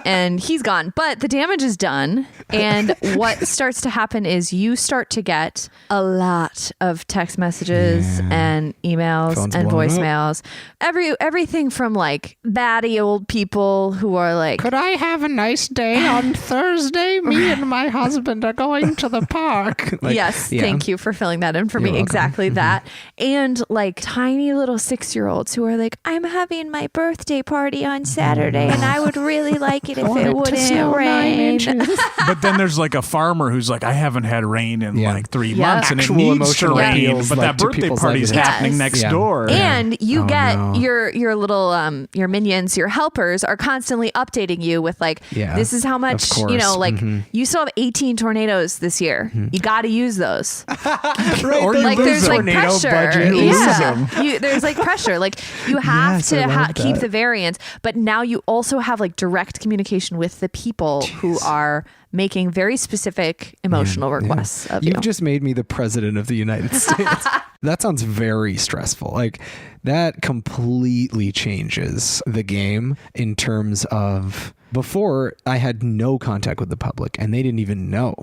And he's gone. But the damage is done. And what starts to happen is you start to get a lot of text messages and emails Phone's and blowing voicemails. Everything from like batty old people who are like, could I have a nice day on Thursday? Me and my husband are going to the park. Like, yes, thank you for filling that in for me. Welcome. Exactly that. And like tiny little 6-year-olds who are like, I'm having my birthday party on Saturday and I would really like it if it wouldn't rain. But then there's like a farmer who's like, I haven't had rain in like 3 months and actual it needs to rain, but like that birthday party's happening next door. And you get your little your minions, your helpers are constantly updating you with like, this is how much, you know, like you still have 18 tornadoes this year. You got to use those. Or like there's like pressure. Budget. There's like pressure. Like you have to keep the variance, but now you also have like direct communication with the people who are making very specific emotional requests of you. You've just made me the president of the United States. That sounds very stressful. Like that completely changes the game in terms of before I had no contact with the public and they didn't even know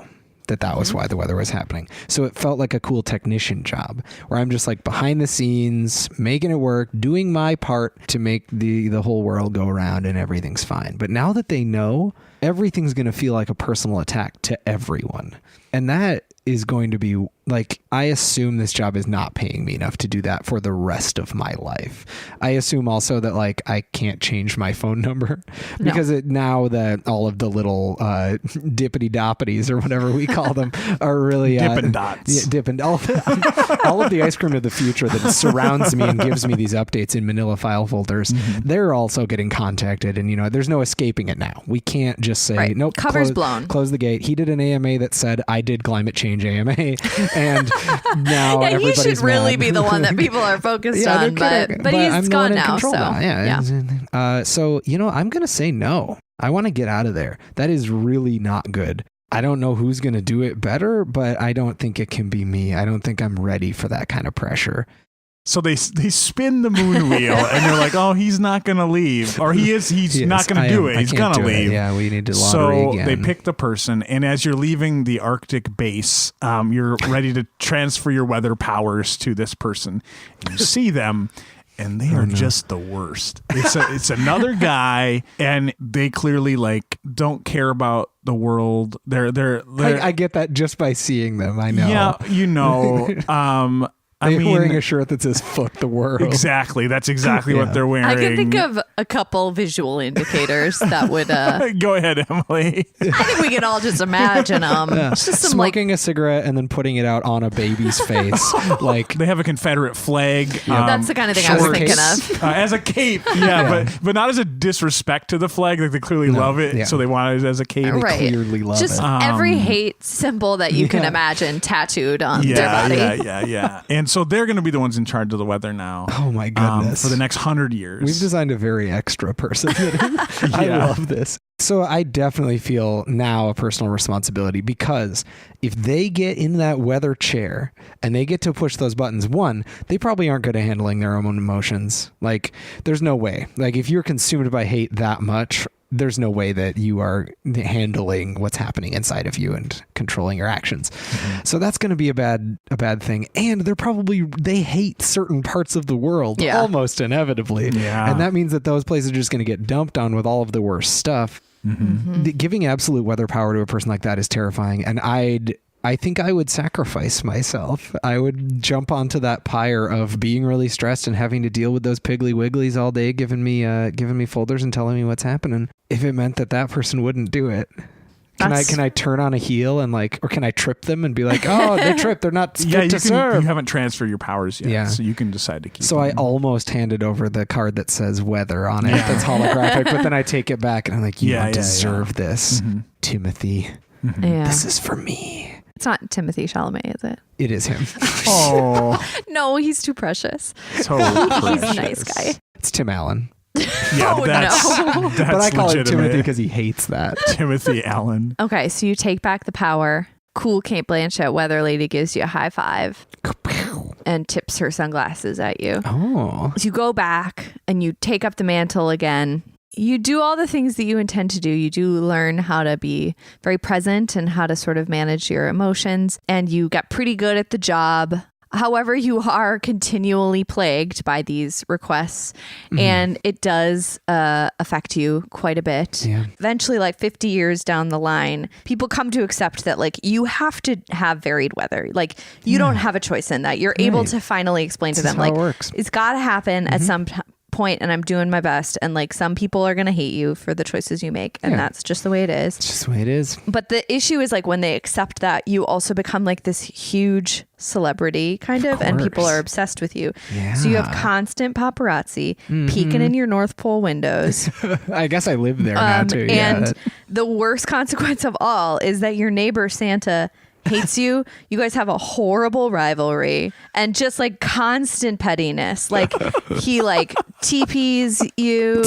that was why the weather was happening. So it felt like a cool technician job where I'm just like behind the scenes, making it work, doing my part to make the whole world go around and everything's fine. But now that they know, everything's going to feel like a personal attack to everyone. And that is going to be like, I assume this job is not paying me enough to do that for the rest of my life. I assume also that like I can't change my phone number because now that all of the little dippity doppities or whatever we call them are really Dippin' Dots. Yeah, Dippin' all of the ice cream of the future that surrounds me and gives me these updates in manila file folders. They're also getting contacted, and there's no escaping it now. We can't just say nope, cover's blown, close the gate. He did an AMA that said I did climate change AMA, and now he should everybody's really mad. be the one that people are focused on, but he's I'm the gone one in now. control So now. So I'm gonna say no. I want to get out of there. That is really not good. I don't know who's gonna do it better, but I don't think it can be me. I don't think I'm ready for that kind of pressure. So they spin the moon wheel and they're like, oh, he's not going to leave. Or he's not going to do it. He's going to leave. Yeah, we need to lottery so again. they pick the person. And as you're leaving the Arctic base, you're ready to transfer your weather powers to this person. And you see them. And they are just the worst. It's another guy, and they clearly like don't care about the world. I get that just by seeing them. I know. Yeah, They're wearing a shirt that says "fuck the world." Exactly. That's exactly what they're wearing. I can think of a couple visual indicators that would. Go ahead, Emily. I think we can all just imagine them. It's just some smoking a cigarette and then putting it out on a baby's face. Like they have a Confederate flag. That's the kind of thing I was thinking of. As a cape, but not as a disrespect to the flag. Like they clearly love it, so they want it as a cape. They clearly love just it. every hate symbol that you can imagine tattooed on their body. Yeah. And so they're going to be the ones in charge of the weather now. Oh my goodness. For the next 100 years. We've designed a very extra person. I love this. So I definitely feel now a personal responsibility, because if they get in that weather chair and they get to push those buttons, one, they probably aren't good at handling their own emotions. Like there's no way. Like if you're consumed by hate that much, there's no way that you are handling what's happening inside of you and controlling your actions. So that's going to be a bad thing. And they hate certain parts of the world almost inevitably. Yeah. And that means that those places are just going to get dumped on with all of the worst stuff. Giving absolute weather power to a person like that is terrifying. And I think I would sacrifice myself. I would jump onto that pyre of being really stressed and having to deal with those piggly wigglies all day, giving me folders and telling me what's happening. If it meant that person wouldn't do it, can I turn on a heel and or can I trip them and be like, oh, they tripped, they're not fit to serve. You haven't transferred your powers yet, so you can decide to keep. So them. I almost handed over the card that says weather on it. That's holographic, but then I take it back and I'm like, you don't deserve this, Timothy. This is for me. It's not Timothee Chalamet, is it? It is him. Oh. No, he's too precious. So precious. He's a nice guy. It's Tim Allen. Yeah, that's but I call legitimate. it Timothy because he hates that. Timothy Allen. Okay, so you take back the power. Cool Kate Blanchett weather lady gives you a high five and tips her sunglasses at you. Oh. So you go back and you take up the mantle again. You do all the things that you intend to do. You do learn how to be very present and how to sort of manage your emotions. And you get pretty good at the job. However, you are continually plagued by these requests, and it does affect you quite a bit. Yeah. Eventually, 50 years down the line, people come to accept that you have to have varied weather. You don't have a choice in that. You're able to finally explain to them how it works. It's got to happen at some point, and I'm doing my best, and some people are going to hate you for the choices you make, and that's just the way it is. It's just the way it is. But the issue is when they accept that, you also become this huge celebrity kind of and people are obsessed with you. Yeah. So you have constant paparazzi peeking in your North Pole windows. I guess I live there now too. And the worst consequence of all is that your neighbor Santa hates you. You guys have a horrible rivalry and just constant pettiness. He TPs you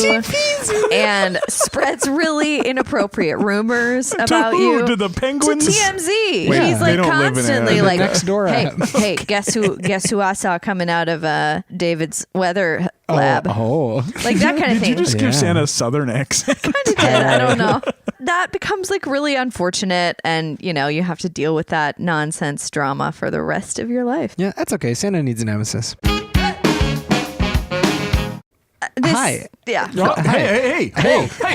and spreads really inappropriate rumors about you to the Penguins, to TMZ. Wait, he's constantly next door. Hey, guess who I saw coming out of David's weather lab? Oh. That kind of thing. Did you just give Santa a Southern accent? Kind of did. I don't know. That becomes really unfortunate, and you have to deal with that nonsense drama for the rest of your life. Yeah, that's okay. Santa needs a nemesis. Hi. Yeah. Oh, hey,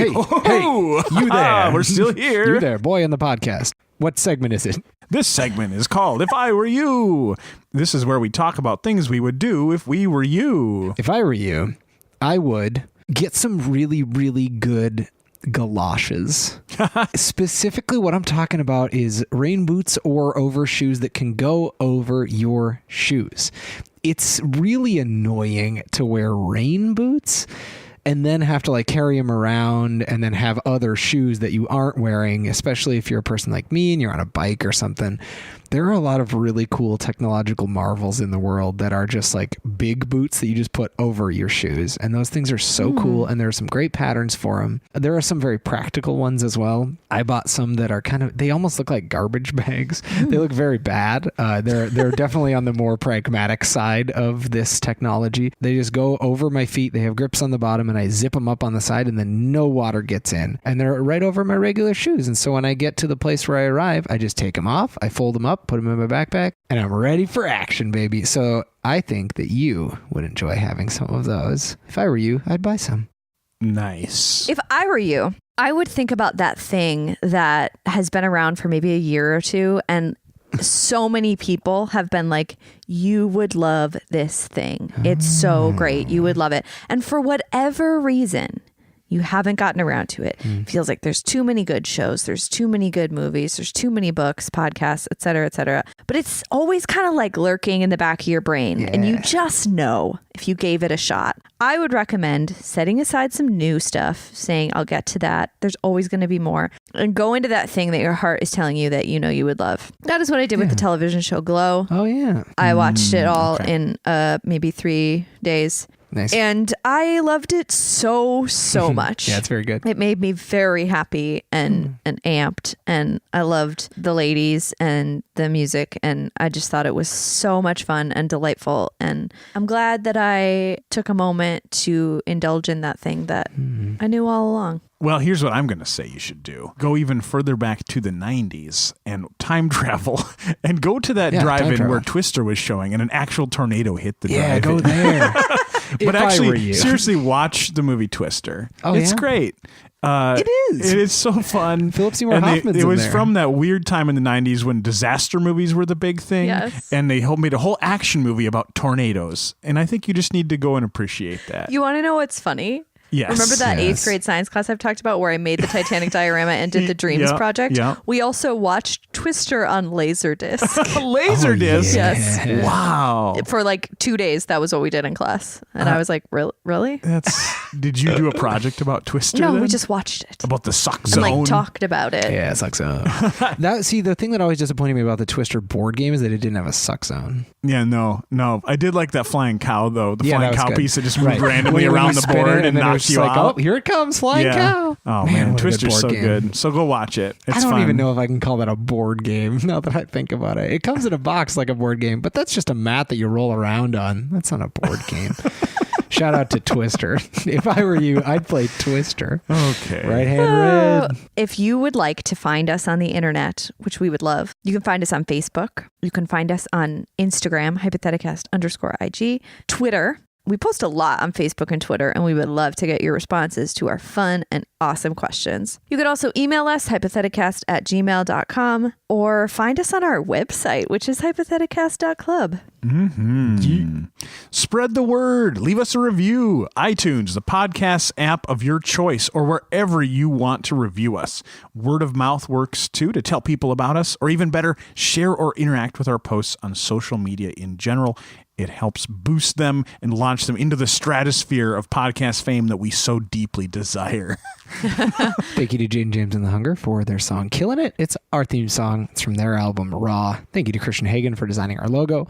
You there. We're still here. You there, boy in the podcast. What segment is it? This segment is called If I Were You. This is where we talk about things we would do if we were you. If I were you, I would get some really, really good galoshes. Specifically, what I'm talking about is rain boots or overshoes that can go over your shoes. It's really annoying to wear rain boots and then have to like carry them around and then have other shoes that you aren't wearing, especially if you're a person like me and you're on a bike or something. There are a lot of really cool technological marvels in the world that are just like big boots that you just put over your shoes. And those things are so cool. And there are some great patterns for them. There are some very practical ones as well. I bought some that are they almost look like garbage bags. They look very bad. They're definitely on the more pragmatic side of this technology. They just go over my feet. They have grips on the bottom and I zip them up on the side and then no water gets in. And they're right over my regular shoes. And so when I get to the place where I arrive, I just take them off. I fold them up, put them in my backpack, and I'm ready for action, baby. So I think that you would enjoy having some of those. If I were you, I'd buy some. Nice. If I were you, I would think about that thing that has been around for maybe a year or two, and so many people have been like, you would love this thing. It's so great. You would love it. And for whatever reason, you haven't gotten around to it. It feels like there's too many good shows. There's too many good movies. There's too many books, podcasts, et cetera, et cetera. But it's always kind of like lurking in the back of your brain. Yeah. And you just know if you gave it a shot. I would recommend setting aside some new stuff, saying, I'll get to that. There's always going to be more. And go into that thing that your heart is telling you that you know you would love. That is what I did with the television show Glow. Oh, yeah. I watched it all in maybe 3 days. Nice. And I loved it so much. Yeah, it's very good. It made me very happy and amped. And I loved the ladies and the music. And I just thought it was so much fun and delightful. And I'm glad that I took a moment to indulge in that thing that I knew all along. Well, here's what I'm going to say you should do. Go even further back to the 90s and time travel and go to that drive-in where Twister was showing and an actual tornado hit the drive-in. Yeah, go there. But actually, seriously, watch the movie Twister. Oh, it's yeah? great. It is. It is so fun. Philip Seymour Hoffman's It was in there. from that weird time in the 90s when disaster movies were the big thing. Yes. And they made a whole action movie about tornadoes. And I think you just need to go and appreciate that. You want to know what's funny? Yes. Remember that Yes. 8th grade science class I've talked about where I made the Titanic diorama and did the Dreams project? Yeah. We also watched Twister on Laserdisc. Laserdisc? Yes. Wow. For like 2 days, that was what we did in class. And I was like, really? Did you do a project about Twister No, then? we just watched it. About the suck And zone? like talked about it. Yeah, it sucks zone. The thing that always disappointed me about the Twister board game is that it didn't have a suck zone. Yeah, no. I did like that flying cow, though. The flying cow good. piece that just moved Right. randomly When around you the spin board it and then it was knocked just you like, out. Oh, here it comes, flying cow. Oh, Man, man. what a good Twister's board so game. good. So go watch it. It's I don't fun. even know if I can call that a board game now that I think about it. It comes in a box like a board game, but that's just a mat that you roll around on. That's not a board game. Shout out to Twister. If I were you, I'd play Twister. Okay. Right hand red. If you would like to find us on the internet, which we would love, you can find us on Facebook. You can find us on Instagram, hypotheticast_IG, Twitter. We post a lot on Facebook and Twitter, and we would love to get your responses to our fun and awesome questions. You could also email us, hypotheticast@gmail.com, or find us on our website, which is hypotheticast.club. Spread the word. Leave us a review. iTunes, the podcast app of your choice, or wherever you want to review us. Word of mouth works too, to tell people about us, or even better, share or interact with our posts on social media in general. It helps boost them and launch them into the stratosphere of podcast fame that we so deeply desire. Thank you to Jane James and the Hunger for their song Killing It. It's our theme song. It's from their album Raw. Thank you to Christian Hagen for designing our logo.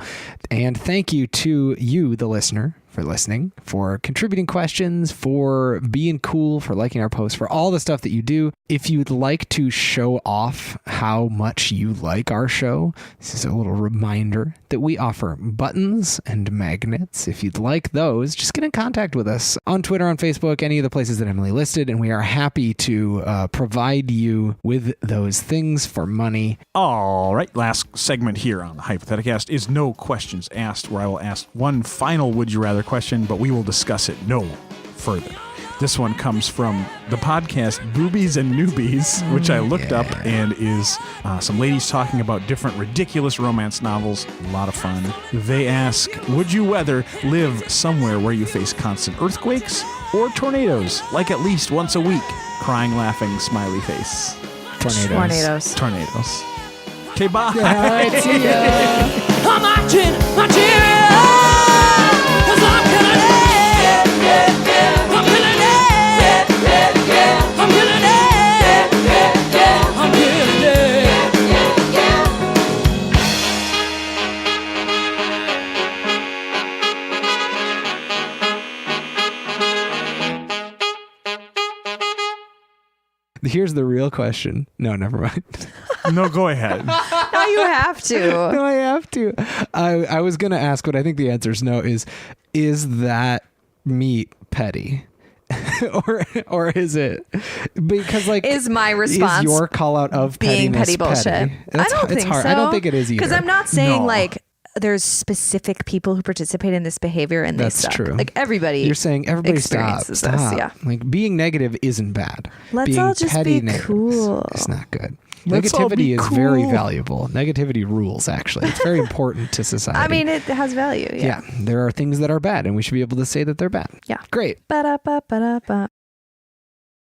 And thank you to you, the listener, for listening, for contributing questions, for being cool, for liking our posts, for all the stuff that you do. If you'd like to show off how much you like our show, this is a little reminder that we offer buttons and magnets. If you'd like those, just get in contact with us on Twitter, on Facebook, any of the places that Emily listed, and we are happy to provide you with those things for money. All right, last segment here on the Hypotheticast is No Questions Asked, where I will ask one final would you rather question, but we will discuss it no further. This one comes from the podcast Boobies and Newbies, which I looked up, and is some ladies talking about different ridiculous romance novels. A lot of fun. They ask, would you rather live somewhere where you face constant earthquakes or tornadoes, like at least once a week? Crying, laughing, smiley face. Tornadoes. Tornadoes. Okay, bye. See ya. I'm marching, marching, 'cause I'm killing it. I'm killing it. I'm killing it. I'm killing it. Here's the real question. No, never mind. No, go ahead. Now you have to. No, I have to. I was going to ask, but I think the answer is no. Is that meat petty? or is it? Because like, Is my response is your call out of being pettiness petty bullshit? petty? I don't it's think hard. so. I don't think it is either. Because I'm not saying No. like there's specific people who participate in this behavior and That's they suck. true. Like everybody. You're saying everybody stop. experiences this, yeah. Like being negative isn't bad. Let's being all just petty be negative cool. is not good. Let's all be Negativity is very cool. valuable. Negativity rules, actually. It's very important to society. I mean, it has value. Yeah. yeah, there are things that are bad, and we should be able to say that they're bad. Yeah. Great. Ba-da-ba-ba-da-ba.